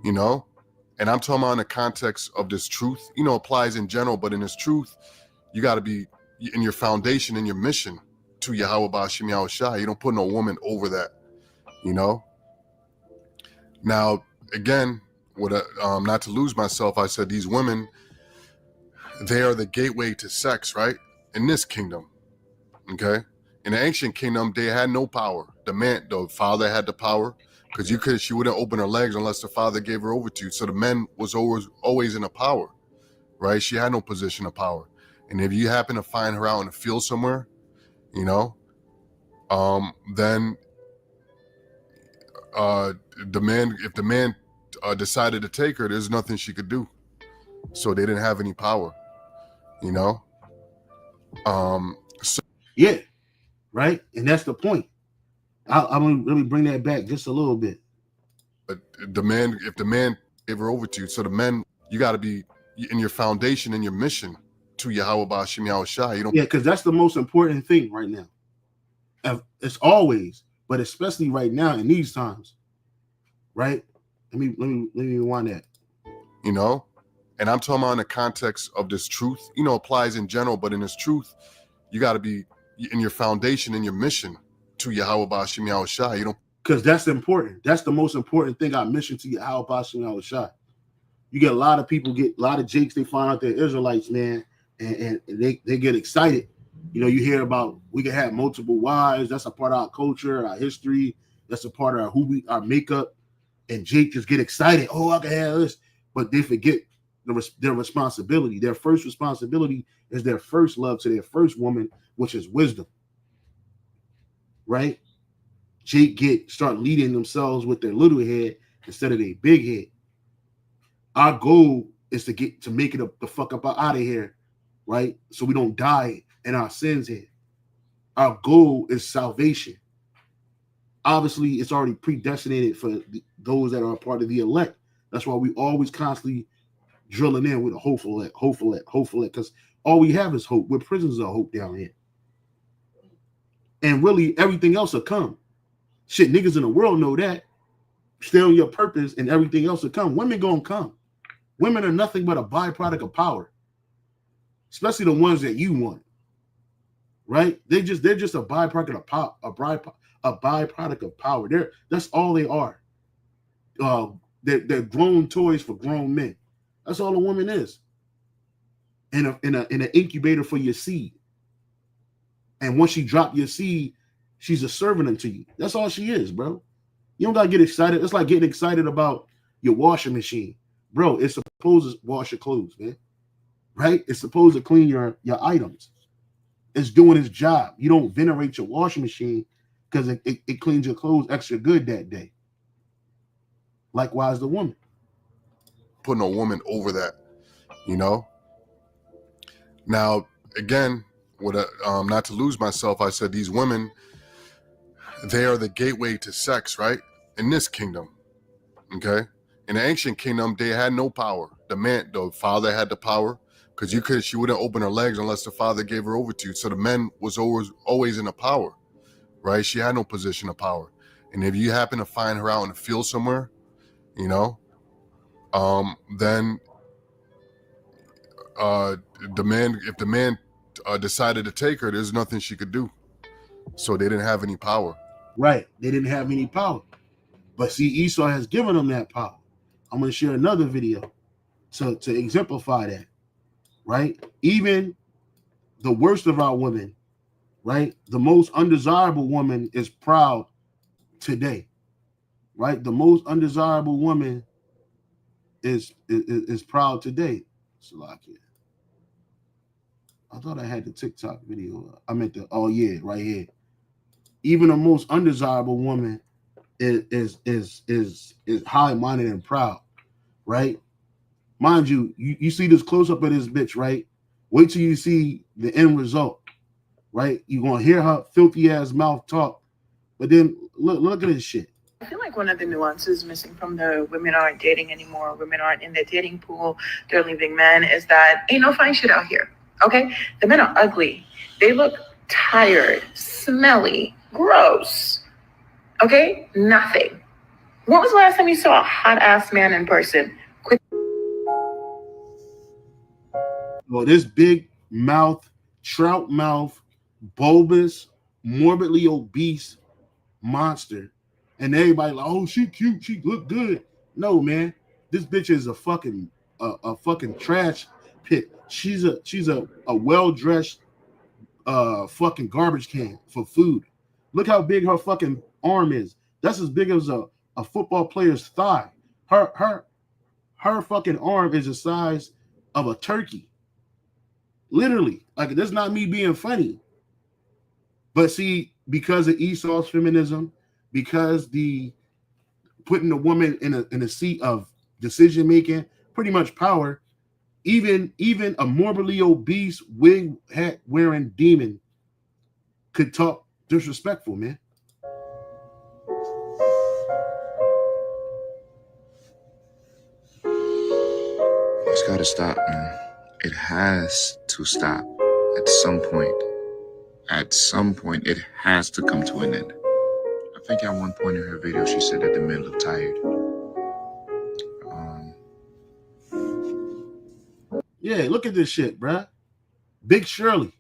You know? And I'm talking about in the context of this truth, you know, applies in general, but in this truth, you got to be in your foundation and your mission to Yahweh Bashem Yahweh Shai. You don't put no woman over that, you know? Now, again, not to lose myself, I said these women, they are the gateway to sex, right? In this kingdom, okay? In the ancient kingdom, they had no power. The father had the power, because she wouldn't open her legs unless the father gave her over to you. So the men was always in a power, right? She had no position of power. And if you happen to find her out in the field somewhere, you know, then if the man decided to take her, there's nothing she could do. So they didn't have any power, you know? Yeah, right? And that's the point. I'm going to really bring that back just a little bit. But if the man gave her over to you, so the men, you got to be in your foundation and your mission to Yahweh Bashem Yahweh Shai. You don't. Yeah, because that's the most important thing right now. It's always, but especially right now in these times, right? Let me rewind that. You know, and I'm talking about in the context of this truth, you know, applies in general, but in this truth, you got to be in your foundation and your mission to Yahweh Bashem Yahweh Shai. You don't. Because that's important. That's the most important thing. Our mission to Yahweh Bashem Yahweh Shai. You get a lot of people, a lot of jakes, they find out they're Israelites, man, and they get excited. You know, you hear about we can have multiple wives. That's a part of our culture, our history. That's a part of our makeup. And Jake just get excited. Oh, I can have this. But they forget their responsibility. Their first responsibility is their first love to their first woman, which is wisdom. Right? Jake start leading themselves with their little head instead of their big head. Our goal is to make it the fuck up out of here, right? So we don't die in our sins here. Our goal is salvation. Obviously, it's already predestinated for those that are a part of the elect. That's why we always constantly drilling in with a hopeful, because all we have is hope. We're prisoners of hope down here. And really, everything else will come. Shit, niggas in the world know that. Stay on your purpose and everything else will come. Women gonna come. Women are nothing but a byproduct of power. Especially the ones that you want. Right? They're just a byproduct of power, a byproduct of power. That's all they are. They're grown toys for grown men. That's all a woman is. In an incubator for your seed. And once you drop your seed, she's a servant unto you. That's all she is, bro. You don't gotta get excited. It's like getting excited about your washing machine. Bro, it's supposed to wash your clothes, man. Right? It's supposed to clean your items. It's doing its job. You don't venerate your washing machine because it cleans your clothes extra good that day. Likewise, the woman. Putting a woman over that, you know? Now, again, not to lose myself, I said these women, they are the gateway to sex, right? In this kingdom, okay? In the ancient kingdom, they had no power. The father had the power, because she wouldn't open her legs unless the father gave her over to you. So the men was always in a power, right? She had no position of power. And if you happen to find her out in the field somewhere, you know, then if the man decided to take her, there's nothing she could do. So they didn't have any power. Right. They didn't have any power. But see, Esau has given them that power. I'm going to share another video to exemplify that. Right? Even the worst of our women, right? The most undesirable woman is proud today. Right? The most undesirable woman is proud today. Salakia. I thought I had the TikTok video. I meant oh yeah, right here. even the most undesirable woman is high-minded and proud, right? Mind you, you see this close-up of this bitch, right? Wait till you see the end result, right? You're gonna hear her filthy ass mouth talk, but then look at this shit. I feel like one of the nuances missing from the women aren't dating anymore, women aren't in the dating pool, they're leaving men, is that ain't no fine shit out here. Okay? The men are ugly. They look tired, smelly, gross. Okay? Nothing. When was the last time you saw a hot ass man in person? Well, this big mouth, trout mouth, bulbous, morbidly obese monster, and everybody like, oh, she cute, she look good. No, man, this bitch is a fucking trash pit. She's a well-dressed fucking garbage can for food. Look how big her fucking arm is. That's as big as a football player's thigh. Her fucking arm is the size of a turkey. Literally. Like, that's not me being funny. But see, because of Esau's feminism, because the putting the woman in a seat of decision making, pretty much power, even a morbidly obese wig hat wearing demon could talk disrespectful, man. It's got to stop, man. It has to stop at some point. At some point, it has to come to an end. I think at one point in her video, she said that the men look tired. Yeah, look at this shit, bruh. Big Shirley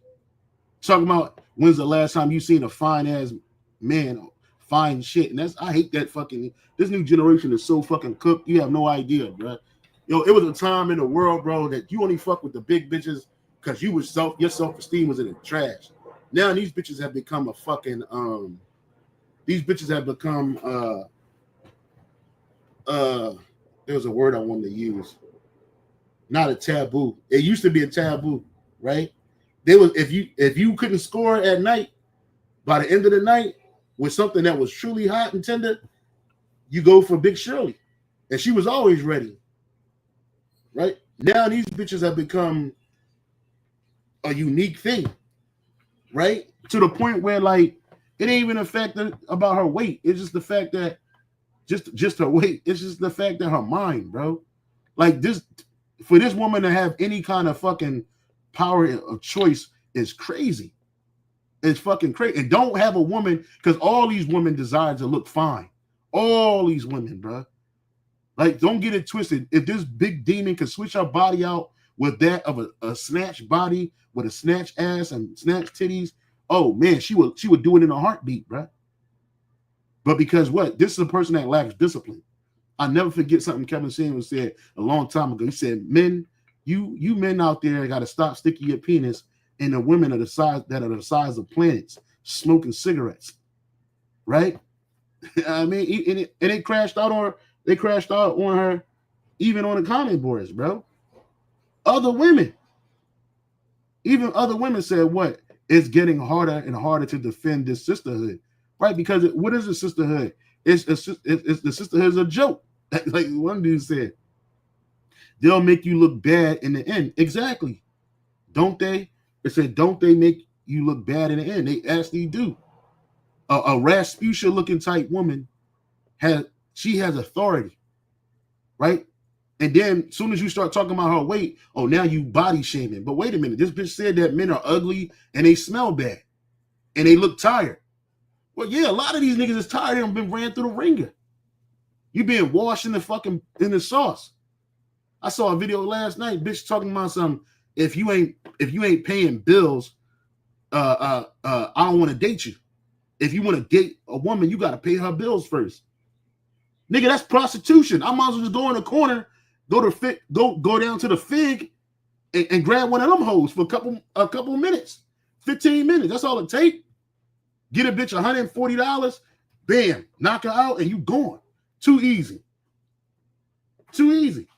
talking about when's the last time you seen a fine ass man, fine shit. And I hate that fucking, this new generation is so fucking cooked. You have no idea, bruh. Yo, it was a time in the world, bro, that you only fuck with the big bitches because your self-esteem was in the trash. Now these bitches have become a fucking there's a word I wanted to use. Not a taboo. It used to be a taboo, right? There was if you couldn't score at night, by the end of the night with something that was truly hot and tender, you go for Big Shirley. And she was always ready. Right? Now these bitches have become a unique thing, right? To the point where, like, it ain't even a fact about her weight. It's just the fact that just her weight. It's just the fact that her mind, bro. Like, this, for this woman to have any kind of fucking power of choice is crazy. It's fucking crazy. And don't have a woman, because all these women desire to look fine. All these women, bro. Like, don't get it twisted. If this big demon can switch her body out with that of a snatched body with a snatched ass and snatched titties, oh man, she would do it in a heartbeat, bro. But because what? This is a person that lacks discipline. I never forget something Kevin Samuels said a long time ago. He said, "Men, you men out there got to stop sticking your penis in the women of the size that are the size of planets, smoking cigarettes." Right? I mean, and it crashed out on her. They crashed out on her, even on the comment boards, bro. Even other women said, what? It's getting harder and harder to defend this sisterhood, right? Because what is a sisterhood? It's the sisterhood is a joke. Like one dude said, they'll make you look bad in the end. Exactly. Don't they? It said, don't they make you look bad in the end? They actually do. A Rasputia looking type woman has authority, right? And then as soon as you start talking about her weight, oh, now you body shaming. But wait a minute, this bitch said that men are ugly and they smell bad and they look tired. Well, yeah, a lot of these niggas is tired and been ran through the ringer. You being washed in the sauce. I saw a video last night, bitch talking about some, if you ain't paying bills, I don't want to date you. If you want to date a woman, you got to pay her bills first. Nigga, that's prostitution. I might as well just go in the corner, go down to the Fig and grab one of them hoes for a couple minutes, 15 minutes. That's all it take. Get a bitch $140, bam, knock her out, and you gone. Too easy. Too easy.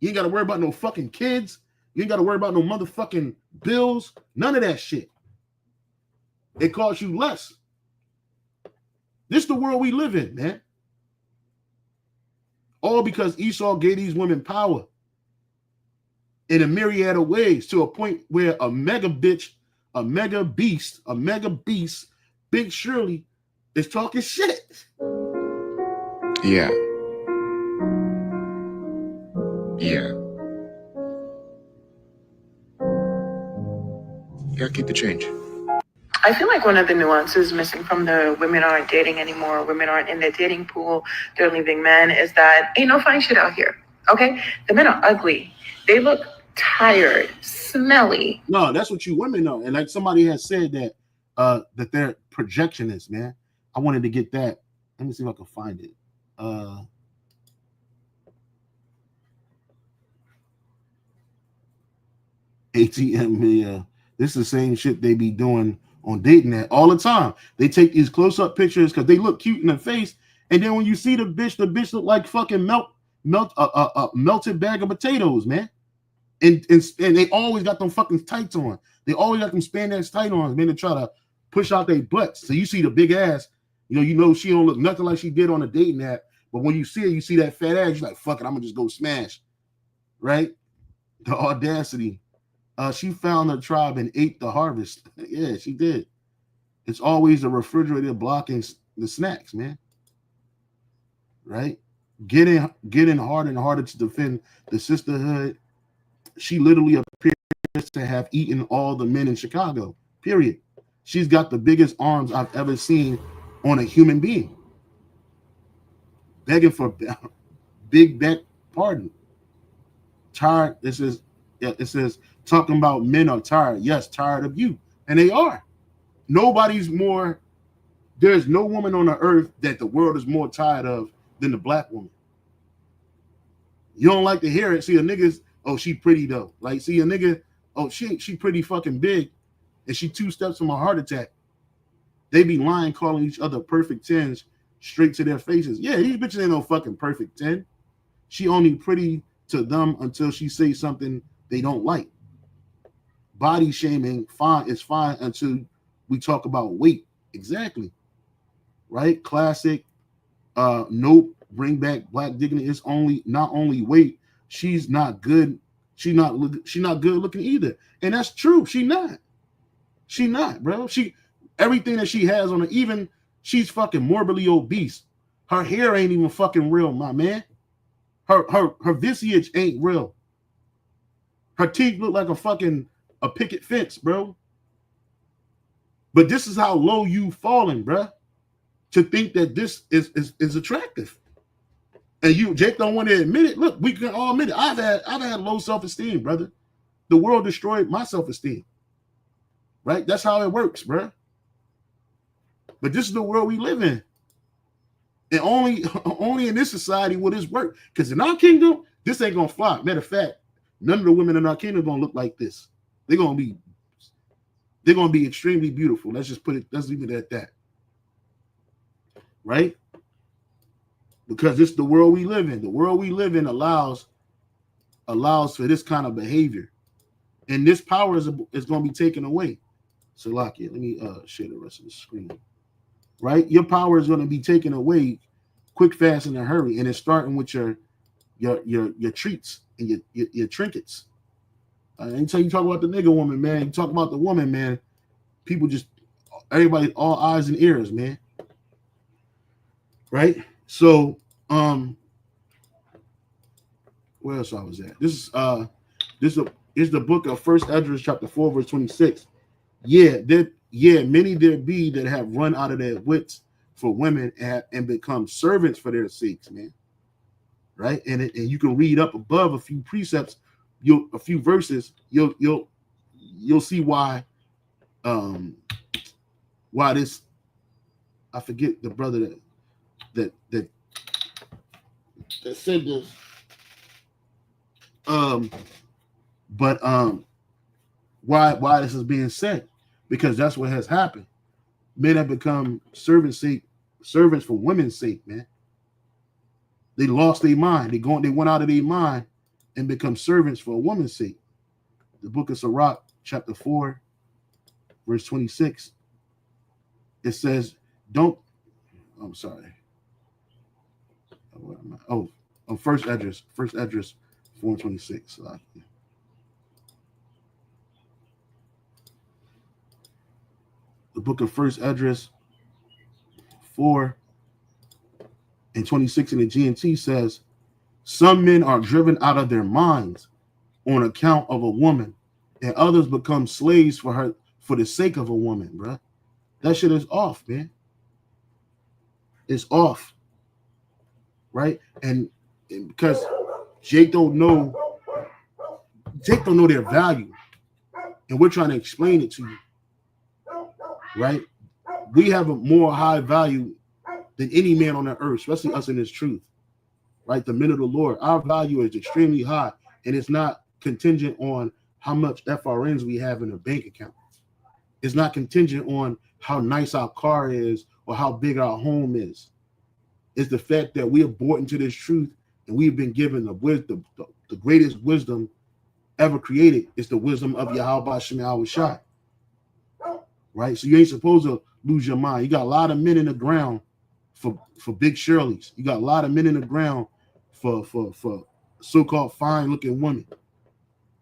You ain't got to worry about no fucking kids. You ain't got to worry about no motherfucking bills. None of that shit. It costs you less. This is the world we live in, man. All because Esau gave these women power in a myriad of ways to a point where a mega bitch, a mega beast, Big Shirley is talking shit. Yeah. Yeah. Yeah, keep the change. I feel like one of the nuances missing from the women aren't dating anymore, women aren't in the dating pool, they're leaving men, is that ain't no fine shit out here. Okay? The men are ugly. They look tired, smelly. No, that's what you women know. And like somebody has said that that they're projectionists, man. I wanted to get that. Let me see if I can find it. ATM, yeah. This is the same shit they be doing on dating app all the time. They take these close-up pictures because they look cute in the face, and then when you see the bitch look like fucking melted bag of potatoes, man. And they always got them fucking tights on. They always got them spandex tight on, man, to try to push out their butts. So you see the big ass, you know she don't look nothing like she did on a dating app. But when you see her, you see that fat ass, you're like, fuck it, I'm gonna just go smash. Right? The audacity. She found her tribe and ate the harvest. Yeah, she did. It's always the refrigerator blocking the snacks, man. Right? Getting harder and harder to defend the sisterhood. She literally appears to have eaten all the men in Chicago, period. She's got the biggest arms I've ever seen on a human being. Begging for big back pardon. Tired, it says, talking about men are tired. Yes, tired of you. And they are. There's no woman on the earth that the world is more tired of than the black woman. You don't like to hear it. See, a nigga's, oh, she pretty though. Like, see a nigga, oh, she pretty fucking big, and she 2 steps from a heart attack. They be lying, calling each other perfect 10s straight to their faces. Yeah, these bitches ain't no fucking perfect 10. She only pretty to them until she says something they don't like. Body shaming is fine until we talk about weight. Exactly. Right? Classic. Nope. Bring back black dignity. It's not only weight. She's not good. She's not good looking either. And that's true. She not, bro. Everything that she has on her, even she's fucking morbidly obese. Her hair ain't even fucking real, my man. Her visage ain't real. Her teeth look like a picket fence, bro. But this is how low you falling, bro. To think that this is attractive. And Jake don't want to admit it. Look, we can all admit it. I've had low self-esteem, brother. The world destroyed my self-esteem. Right? That's how it works, bro. But this is the world we live in. And only in this society will this work. Because in our kingdom, this ain't gonna fly. Matter of fact, none of the women in our kingdom are gonna look like this. They're gonna be extremely beautiful. Let's leave it at that. Right? Because this is the world we live in. The world we live in allows for this kind of behavior. And this power is going to be taken away. So, Lakia, let me share the rest of the screen. Right? Your power is going to be taken away quick, fast, in a hurry. And it's starting with your treats and your trinkets. Anytime you talk about the nigga woman, man, you talk about the woman, man, everybody, all eyes and ears, man. Right? So, where else I was at? This is the book of 1 Esdras chapter 4, verse 26. Many there be that have run out of their wits for women and become servants for their sakes, man. Right? And you can read up above a few precepts, a few verses, you'll see why this, I forget the brother that said this. Why this is being said? Because that's what has happened. Men have become servants for women's sake, man. They lost their mind. They went out of their mind and become servants for a woman's sake. The book of Sirach, chapter 4, verse 26. It says, don't I'm sorry. What am I? Oh, first address 426. The book of First Address 4:26 in the GNT says, some men are driven out of their minds on account of a woman, and others become slaves for her for the sake of a woman, bruh. That shit is off, man. It's off, right? And because Jake don't know their value, and we're trying to explain it to you, right? We have a more high value than any man on the earth, especially us in this truth, right? The men of the Lord, our value is extremely high, and it's not contingent on how much FRNs we have in a bank account. It's not contingent on how nice our car is or how big our home is. It's the fact that we are brought into this truth, and we've been given the wisdom, the greatest wisdom ever created. Is the wisdom of Yahweh Shem Yahweh Shai, right? So you ain't supposed to lose your mind. You got a lot of men in the ground for big Shirleys. You got a lot of men in the ground for so-called fine-looking women,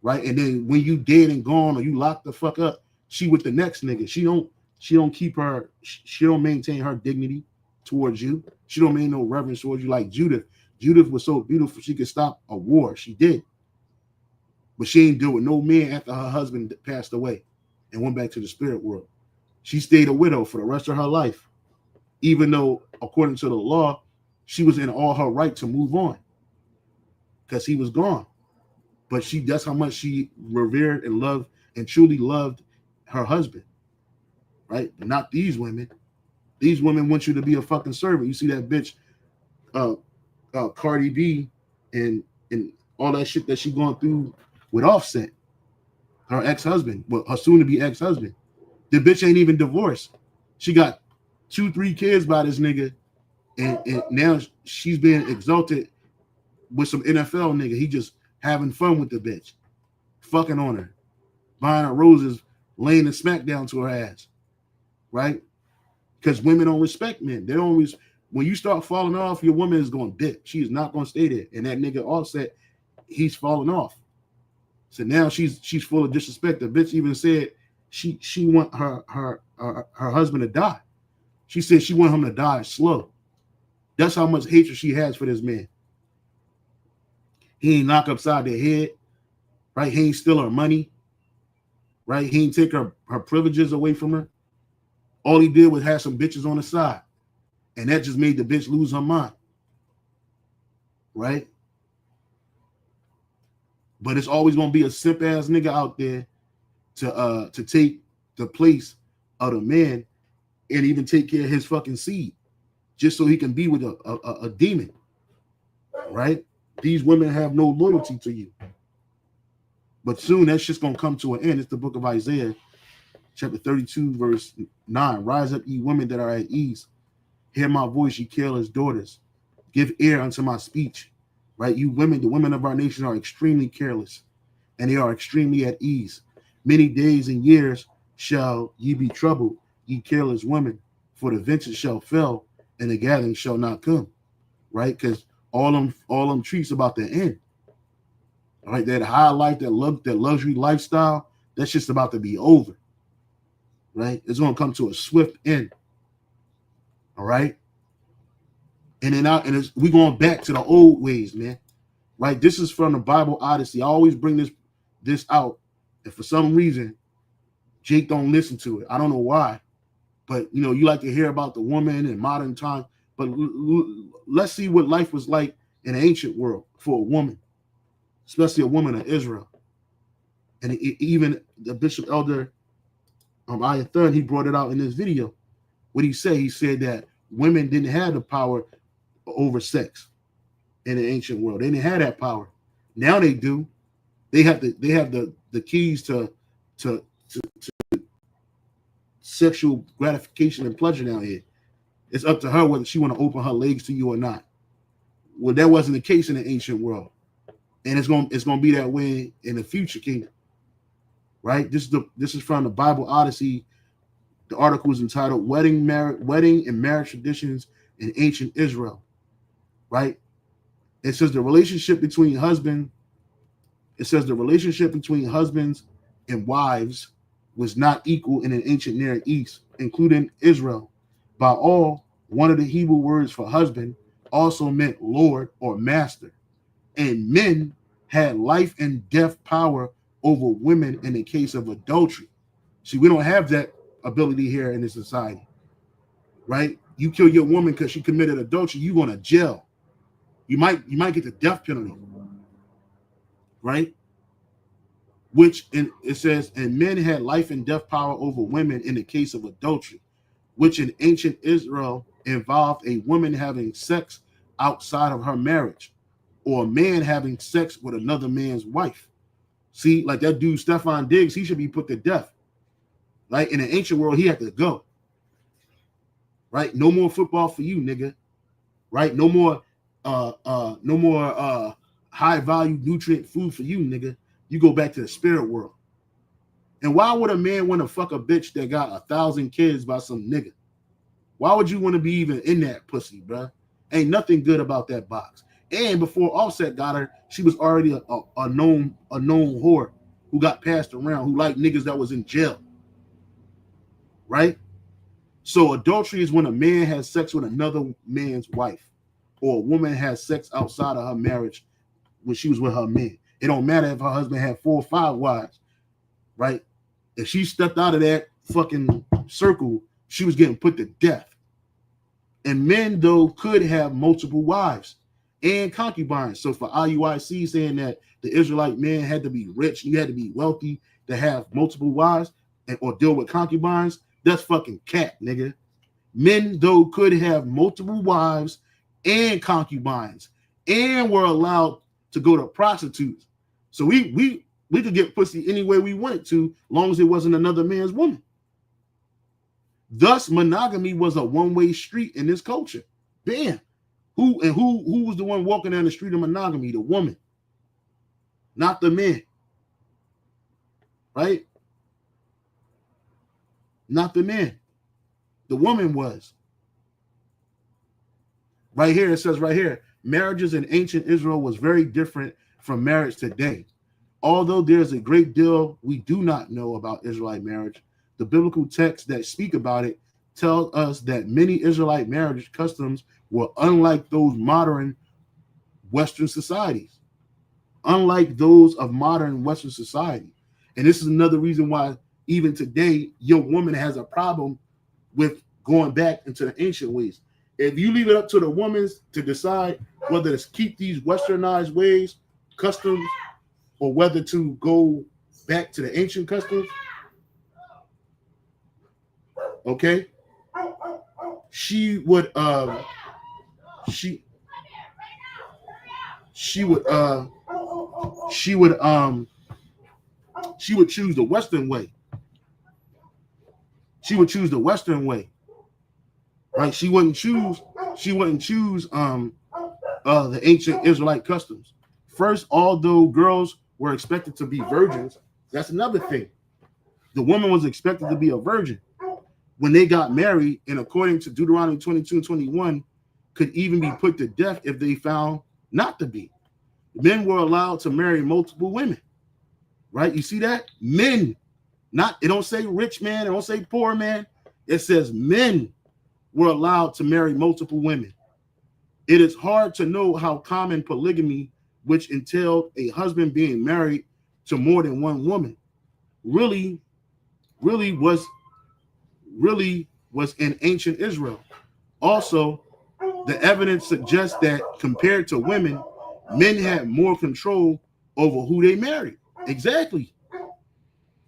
right? And then when you dead and gone or you locked the fuck up, she with the next nigga. She don't keep her. She don't maintain her dignity towards you. She don't maintain no reverence towards you. Like Judith. Judith was so beautiful she could stop a war. She did, but she ain't do it with no man after her husband passed away and went back to the spirit world. She stayed a widow for the rest of her life, even though, according to the law, she was in all her right to move on because he was gone. But that's how much she revered and loved and truly loved her husband, right? But not these women. These women want you to be a fucking servant. You see that bitch, Cardi B, and all that shit that she going through with Offset, her ex-husband, well, her soon-to-be ex-husband. The bitch ain't even divorced. She got 2-3 kids by this nigga, and now she's being exalted with some NFL nigga. He just having fun with the bitch, fucking on her, buying her roses, laying a smackdown to her ass, right? Because women don't respect men. They don't. When you start falling off, your woman is going to dip. She is not going to stay there. And that nigga Offset, he's falling off. So now she's full of disrespect. The bitch even said she want her husband to die. She said she want him to die slow. That's how much hatred she has for this man. He ain't knock upside their head, right? He ain't steal her money, right? He ain't take her privileges away from her. All he did was have some bitches on the side, and that just made the bitch lose her mind, right? But it's always gonna be a simp ass nigga out there to take the place of the man and even take care of his fucking seed, just so he can be with a demon, right? These women have no loyalty to you. But soon that's just gonna come to an end. It's the book of Isaiah, chapter 32, verse 9. Rise up, ye women that are at ease. Hear my voice, ye careless daughters. Give ear unto my speech. Right? You women, the women of our nation are extremely careless, and they are extremely at ease. Many days and years shall ye be troubled, ye careless women, for the vintage shall fail, and the gathering shall not come. Right? Because all them treats about the end. All right, that high life, that luxury lifestyle, that's just about to be over. Right? It's gonna come to a swift end. All right. And then we going back to the old ways, man. Right? This is from the Bible Odyssey. I always bring this out, and for some reason, Jake don't listen to it. I don't know why, but you like to hear about the woman in modern times. But let's see what life was like in the ancient world for a woman, especially a woman of Israel. And even the Bishop Elder Ayathun, he brought it out in this video. What he said? He said that women didn't have the power over sex in the ancient world. They didn't have that power. Now they do. They have the keys to sexual gratification and pleasure down here. It's up to her whether she want to open her legs to you or not. Well, that wasn't the case in the ancient world, and it's gonna be that way in the future kingdom. Right? This is from the Bible Odyssey. The article is entitled "Wedding and Marriage Traditions in ancient Israel, right? It says the relationship between husbands and wives was not equal in an ancient Near East, including Israel. By all, one of the Hebrew words for husband also meant Lord or master, and men had life and death power over women in the case of adultery. See, we don't have that ability here in this society, right? You kill your woman because she committed adultery, you going to jail. You might get the death penalty, right? It says, and men had life and death power over women in the case of adultery, which in ancient Israel involved a woman having sex outside of her marriage, or a man having sex with another man's wife. See, like that dude Stefan Diggs, he should be put to death. Right? In the ancient world, he had to go. Right? No more football for you, nigga. Right? No more high value nutrient food for you, nigga. You go back to the spirit world. And why would a man want to fuck a bitch that got 1,000 kids by some nigga? Why would you want to be even in that pussy, bruh? Ain't nothing good about that box. And before Offset got her, she was already a known whore who got passed around, who liked niggas that was in jail. Right? So adultery is when a man has sex with another man's wife, or a woman has sex outside of her marriage when she was with her man. It don't matter if her husband had 4 or 5 wives, right? If she stepped out of that fucking circle, she was getting put to death. And men, though, could have multiple wives and concubines. So for IUIC saying that the Israelite man had to be rich, you had to be wealthy to have multiple wives or deal with concubines, that's fucking cat, nigga. Men, though, could have multiple wives and concubines and were allowed to go to prostitutes. So we could get pussy any way we wanted to, long as it wasn't another man's woman. Thus, monogamy was a one-way street in this culture. Bam. Who was the one walking down the street of monogamy? The woman, not the man. Right? Not the man. The woman was. Right here, it says right here, marriages in ancient Israel was very different from marriage today. Although there's a great deal we do not know about Israelite marriage, the biblical texts that speak about it tell us that many Israelite marriage customs were unlike those modern Western societies. Unlike those of modern Western society. And this is another reason why even today, your woman has a problem with going back into the ancient ways. If you leave it up to the woman to decide whether to keep these westernized ways, customs, or whether to go back to the ancient customs, okay, she would choose the Western way. She would choose the Western way, right? She wouldn't choose the ancient Israelite customs. First, although girls were expected to be virgins, that's another thing. The woman was expected to be a virgin when they got married, and according to Deuteronomy 22 and 21, could even be put to death if they found not to be. Men were allowed to marry multiple women, right? You see that? Men. It don't say rich man, it don't say poor man. It says men were allowed to marry multiple women. It is hard to know how common polygamy, which entailed a husband being married to more than one woman, really was in ancient Israel. Also, the evidence suggests that compared to women, men had more control over who they married. Exactly.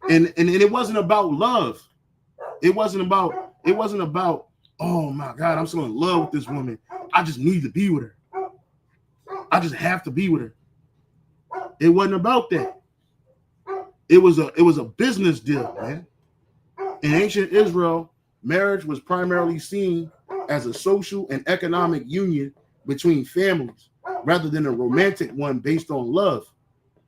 And it wasn't about love. It wasn't about, oh my God, I'm so in love with this woman. I just need to be with her. I just have to be with her. It wasn't about that. It was a business deal, man. In ancient Israel, marriage was primarily seen as a social and economic union between families, rather than a romantic one based on love.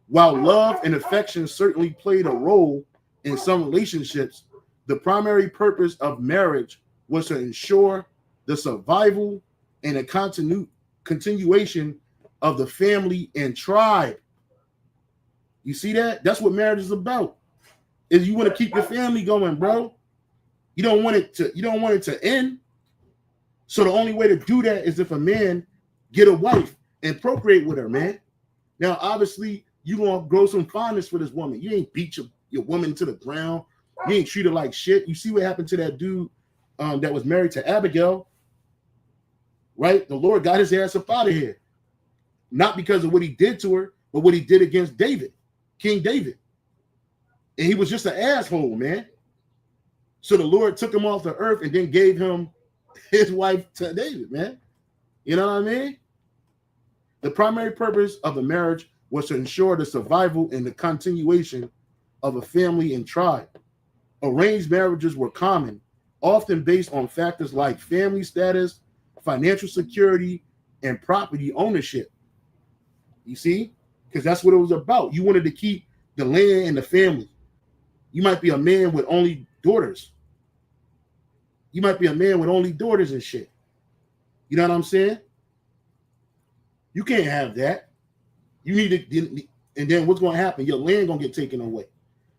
While love and affection certainly played a role in some relationships, the primary purpose of marriage was to ensure the survival and a continuation of the family and tribe. You see that? That's what marriage is about. Is you want to keep your family going, bro. You don't want it to end. So the only way to do that is if a man get a wife and procreate with her, man. Now, obviously, you gonna grow some fondness for this woman. You ain't beat your woman to the ground. You ain't treat her like shit. You see what happened to that dude that was married to Abigail, right? The Lord got his ass up out of here. Not because of what he did to her, but what he did against David, King David. And he was just an asshole, man. So the Lord took him off the earth and then gave him his wife to David, man. You know what I mean? The primary purpose of the marriage was to ensure the survival and the continuation of a family and tribe. Arranged marriages were common, often based on factors like family status, financial security, and property ownership. You see? Because that's what it was about. You wanted to keep the land and the family. You might be a man with only daughters. You might be a man with only daughters and shit. You know what I'm saying? You can't have that. You need to, and then what's going to happen? Your land going to get taken away.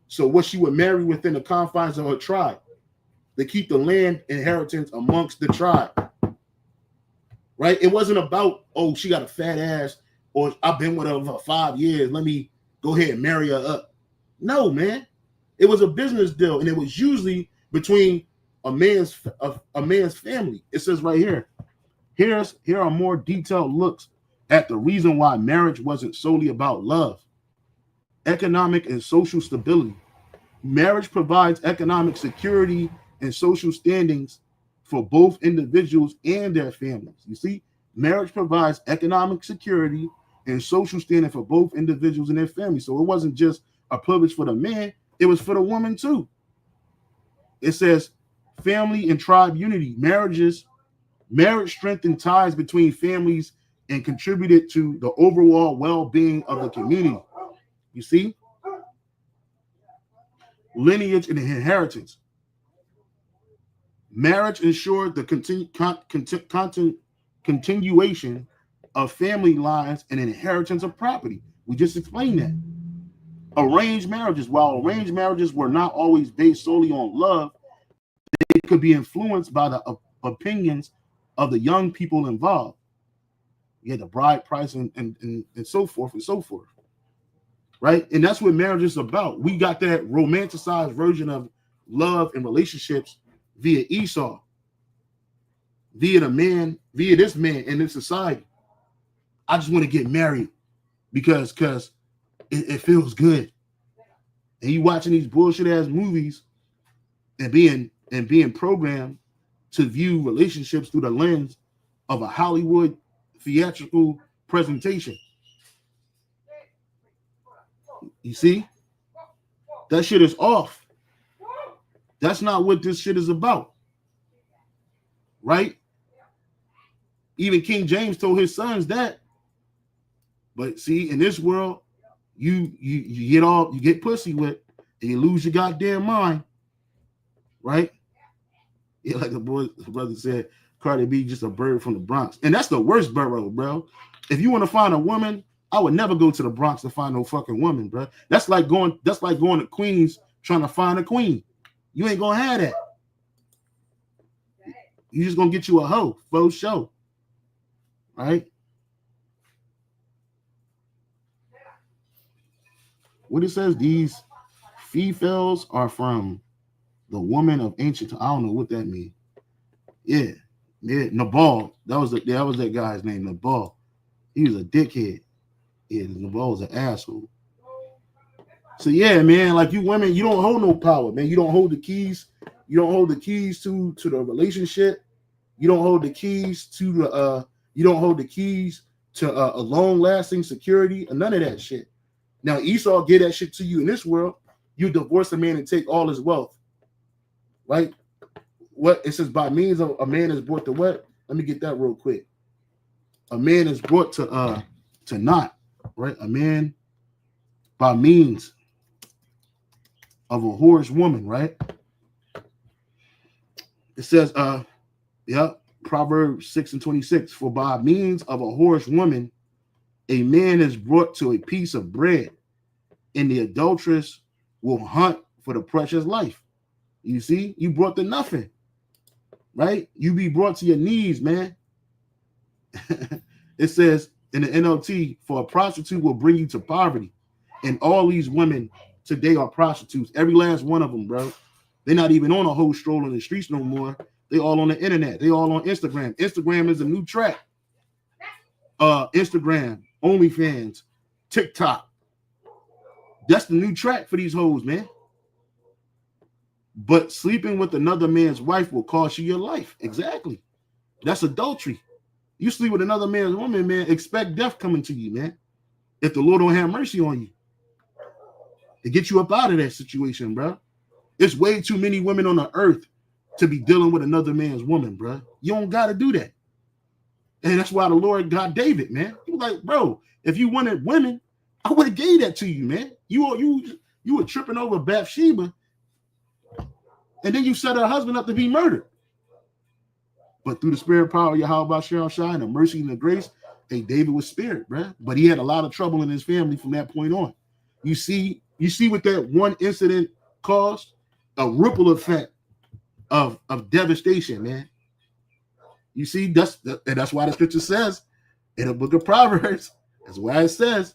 So what she would marry within the confines of her tribe, to keep the land inheritance amongst the tribe. Right? It wasn't about, oh, she got a fat ass, or I've been with her for 5 years. Let me go ahead and marry her up. No, man. It was a business deal, and it was usually between a man's family. It says right here. Here are more detailed looks at the reason why marriage wasn't solely about love. Economic and social stability. Marriage provides economic security and social standings for both individuals and their families. You see, marriage provides economic security and social standing for both individuals and their families. So it wasn't just a privilege for the man, it was for the woman too. It says family and tribe unity. Marriage strengthened ties between families and contributed to the overall well-being of the community. You see? Lineage and inheritance. Marriage ensured the continuation of family lines and inheritance of property. We just explained that. Arranged marriages. While arranged marriages were not always based solely on love, they could be influenced by the opinions of the young people involved. You had the bride price and so forth and so forth. Right? And that's what marriage is about. We got that romanticized version of love and relationships via Esau, via this man in this society. I just want to get married because it feels good. And you watching these bullshit ass movies and being programmed to view relationships through the lens of a Hollywood theatrical presentation. You see? That shit is off. That's not what this shit is about. Right? Even King James told his sons that. But see, in this world, you get pussy with, and you lose your goddamn mind. Right? Yeah, like the brother said, Cardi B just a bird from the Bronx. And that's the worst borough, bro. If you want to find a woman, I would never go to the Bronx to find no fucking woman, bro. That's like going to Queens trying to find a queen. You ain't gonna have that. You just gonna get you a hoe, faux show. Right? What it says, these females are from the woman of ancient. I don't know what that means. Yeah, Nabal. That was that guy's name, Nabal. He was a dickhead. Yeah, Nabal was an asshole. So yeah, man, like you women, you don't hold no power, man. You don't hold the keys. You don't hold the keys to the relationship. You don't hold the keys to the a long-lasting security and none of that shit. Now Esau give that shit to you in this world. You divorce a man and take all his wealth. Right? What it says, by means of a man is brought to what? Let me get that real quick. A man is brought to naught, right? A man by means of a whorish woman, right? It says, Proverbs 6:26. For by means of a whorish woman, a man is brought to a piece of bread, and the adulteress will hunt for the precious life. You see, you brought to nothing, right? You be brought to your knees, man. It says in the NLT, for a prostitute will bring you to poverty. And all these women today are prostitutes. Every last one of them, bro. They're not even on a whole stroll in the streets no more. They all on the internet. They all on Instagram. Instagram is a new track. Instagram, OnlyFans, TikTok. That's the new track for these hoes, man. But sleeping with another man's wife will cost you your life. Exactly. That's adultery. You sleep with another man's woman, man, expect death coming to you, man. If the Lord don't have mercy on you. To get you up out of that situation, bro. It's way too many women on the earth to be dealing with another man's woman, bro. You don't got to do that. And that's why the Lord got David, man. He was like, bro, if you wanted women, I would have gave that to you, man. You were tripping over Bathsheba, and then you set her husband up to be murdered. But through the spirit power of Yahweh Shai and the mercy and the grace, hey, David was spared, bro. But he had a lot of trouble in his family from that point on. You see what that one incident caused? A ripple effect of devastation, man. You see, that's why the scripture says in the book of Proverbs, that's why it says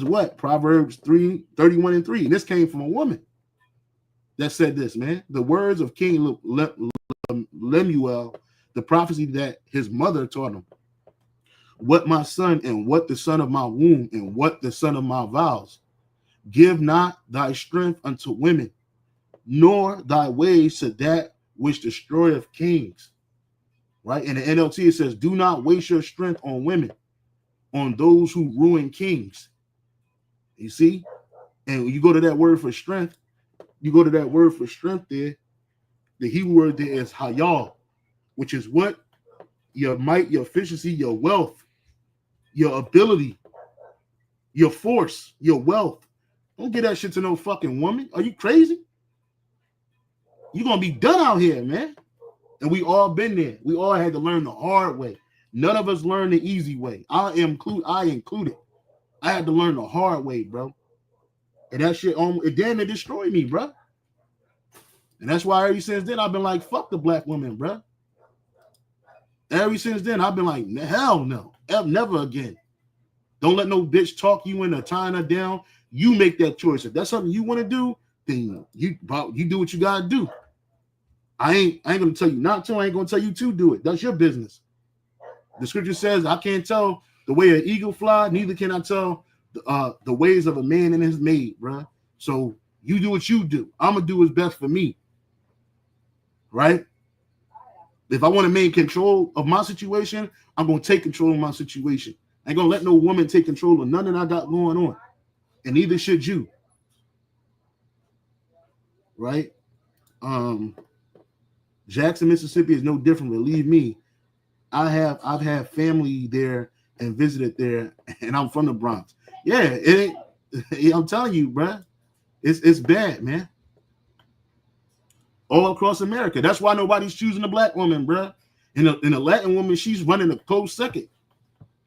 what? Proverbs 3:31-3. And this came from a woman that said this, man. The words of King Lemuel, the prophecy that his mother taught him. What my son, and what the son of my womb, and what the son of my vows. Give not thy strength unto women, nor thy ways to that which destroyeth kings. Right? In the NLT, it says, do not waste your strength on women, on those who ruin kings. You see? And when you go to that word for strength, there, the Hebrew word there is hayal, which is what? Your might, your efficiency, your wealth, your ability, your force, your wealth. Don't get that shit to no fucking woman. Are you crazy? You're going to be done out here, man. And we all been there. We all had to learn the hard way. None of us learned the easy way. I included. I had to learn the hard way, bro. And that shit, it damn near destroyed me, bro. And that's why ever since then, I've been like, fuck the black women, bro. Ever since then, I've been like, hell no. Never again. Don't let no bitch talk you into tying her down. You make that choice. If that's something you want to do, then you do what you got to do. I ain't going to tell you not to. I ain't going to tell you to do it. That's your business. The scripture says, I can't tell the way an eagle fly, neither can I tell the ways of a man and his maid, bro. So you do what you do. I'm going to do what's best for me. Right? If I want to maintain control of my situation, I'm going to take control of my situation. I ain't going to let no woman take control of nothing I got going on. And neither should you. Right? Jackson, Mississippi is no different. Believe me, I've had family there and visited there, and I'm from the Bronx. Yeah, I'm telling you, bro, it's bad, man. All across America. That's why nobody's choosing a black woman, bro. And a Latin woman, she's running a close second.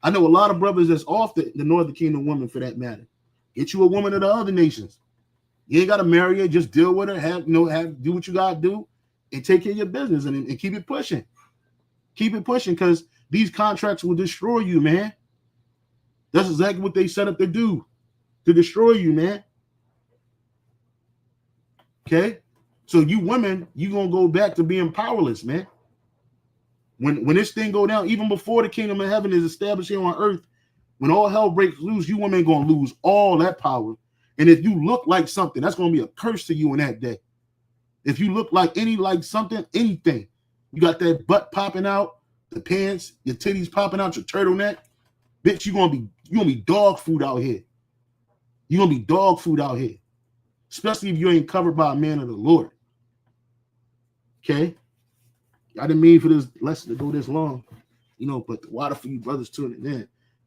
I know a lot of brothers that's off the Northern Kingdom woman for that matter. Get you a woman of the other nations. You ain't got to marry her. Just deal with her. Do what you got to do and take care of your business and keep it pushing. Keep it pushing because these contracts will destroy you, man. That's exactly what they set up to do, to destroy you, man. Okay? So you women, you going to go back to being powerless, man. When this thing go down, even before the kingdom of heaven is established here on earth, when all hell breaks loose, you women going to lose all that power. And if you look like something, that's going to be a curse to you in that day. If you look like anything, you got that butt popping out, the pants, your titties popping out, your turtleneck, bitch, you're gonna be dog food out here. You're gonna be dog food out here, especially if you ain't covered by a man of the Lord. Okay, I didn't mean for this lesson to go this long, but the water for you brothers tuning in.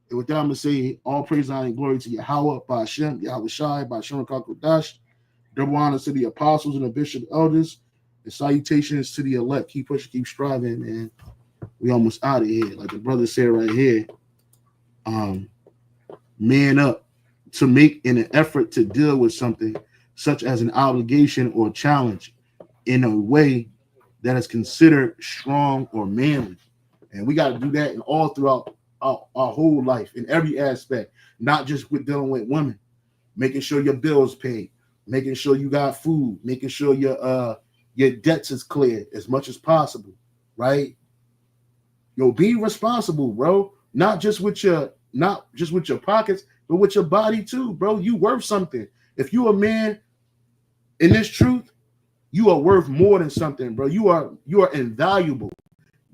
And with that, I'm gonna say all praise, honor, and glory to Yahweh, by Hashem, Yahweh Shai, by Hashem Kodash. Double honor to the apostles and the bishop elders, And salutations to the elect. Keep pushing, keep striving, man. We almost out of here. Like the brother said right here. Man up to make an effort to deal with something such as an obligation or challenge in a way that is considered strong or manly. And we got to do that in all throughout our whole life, in every aspect, not just with dealing with women. Making sure your bills paid, making sure you got food, making sure your debts is cleared as much as possible, right? Yo, be responsible, bro. Not just with your pockets, but with your body too, bro. You worth something. If you a man in this truth, you are worth more than something, bro. You are invaluable.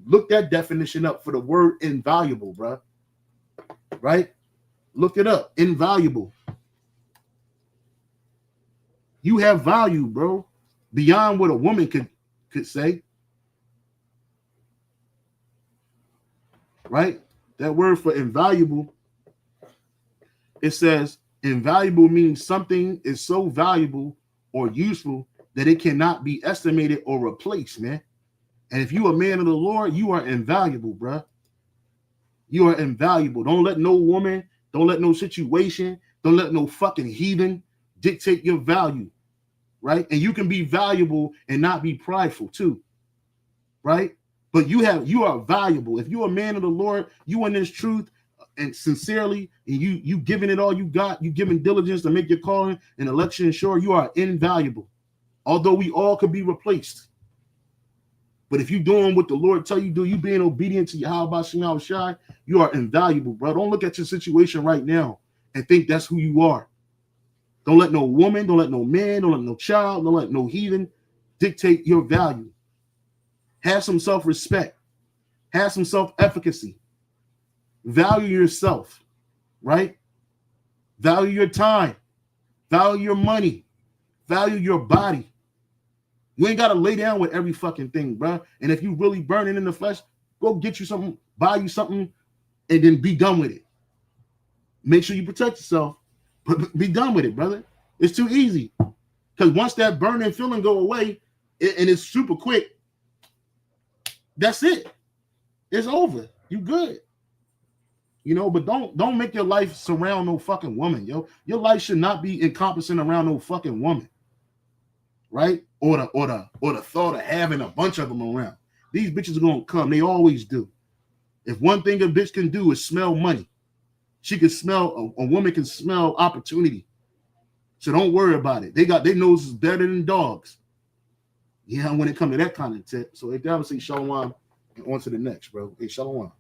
Look that definition up for the word invaluable, bro. Right? Look it up. Invaluable. You have value, bro, beyond what a woman could say. Right? That word for invaluable, it says invaluable means something is so valuable or useful that it cannot be estimated or replaced, man. And if you are a man of the Lord, you are invaluable, bro. You are invaluable. Don't let no woman, don't let no situation, don't let no fucking heathen dictate your value, right? And you can be valuable and not be prideful too, right? But you are valuable. If you're a man of the Lord, you in this truth and sincerely, and you giving it all you got, you giving diligence to make your calling and election sure, you are invaluable. Although we all could be replaced. But if you're doing what the Lord tell you do, you being obedient to Yahweh Shem Shai, you are invaluable, bro. Don't look at your situation right now and think that's who you are. Don't let no woman, don't let no man, don't let no child, don't let no heathen dictate your value. Have some self-respect. Have some self-efficacy. Value yourself, right? Value your time. Value your money. Value your body. You ain't got to lay down with every fucking thing, bro. And if you really burning in the flesh, go get you something, buy you something, and then be done with it. Make sure you protect yourself, but be done with it, brother. It's too easy. Because once that burning feeling go away, and it's super quick, that's it. It's over. You good. You know, but don't make your life surround no fucking woman, yo. Your life should not be encompassing around no fucking woman. Right? Or the thought of having a bunch of them around. These bitches are gonna come. They always do. If one thing a bitch can do is smell money, she can smell a woman can smell opportunity. So don't worry about it. They got their noses better than dogs. Yeah, when it comes to that kind of tip. So if that would say shalom and on to the next, bro. Hey, shalom.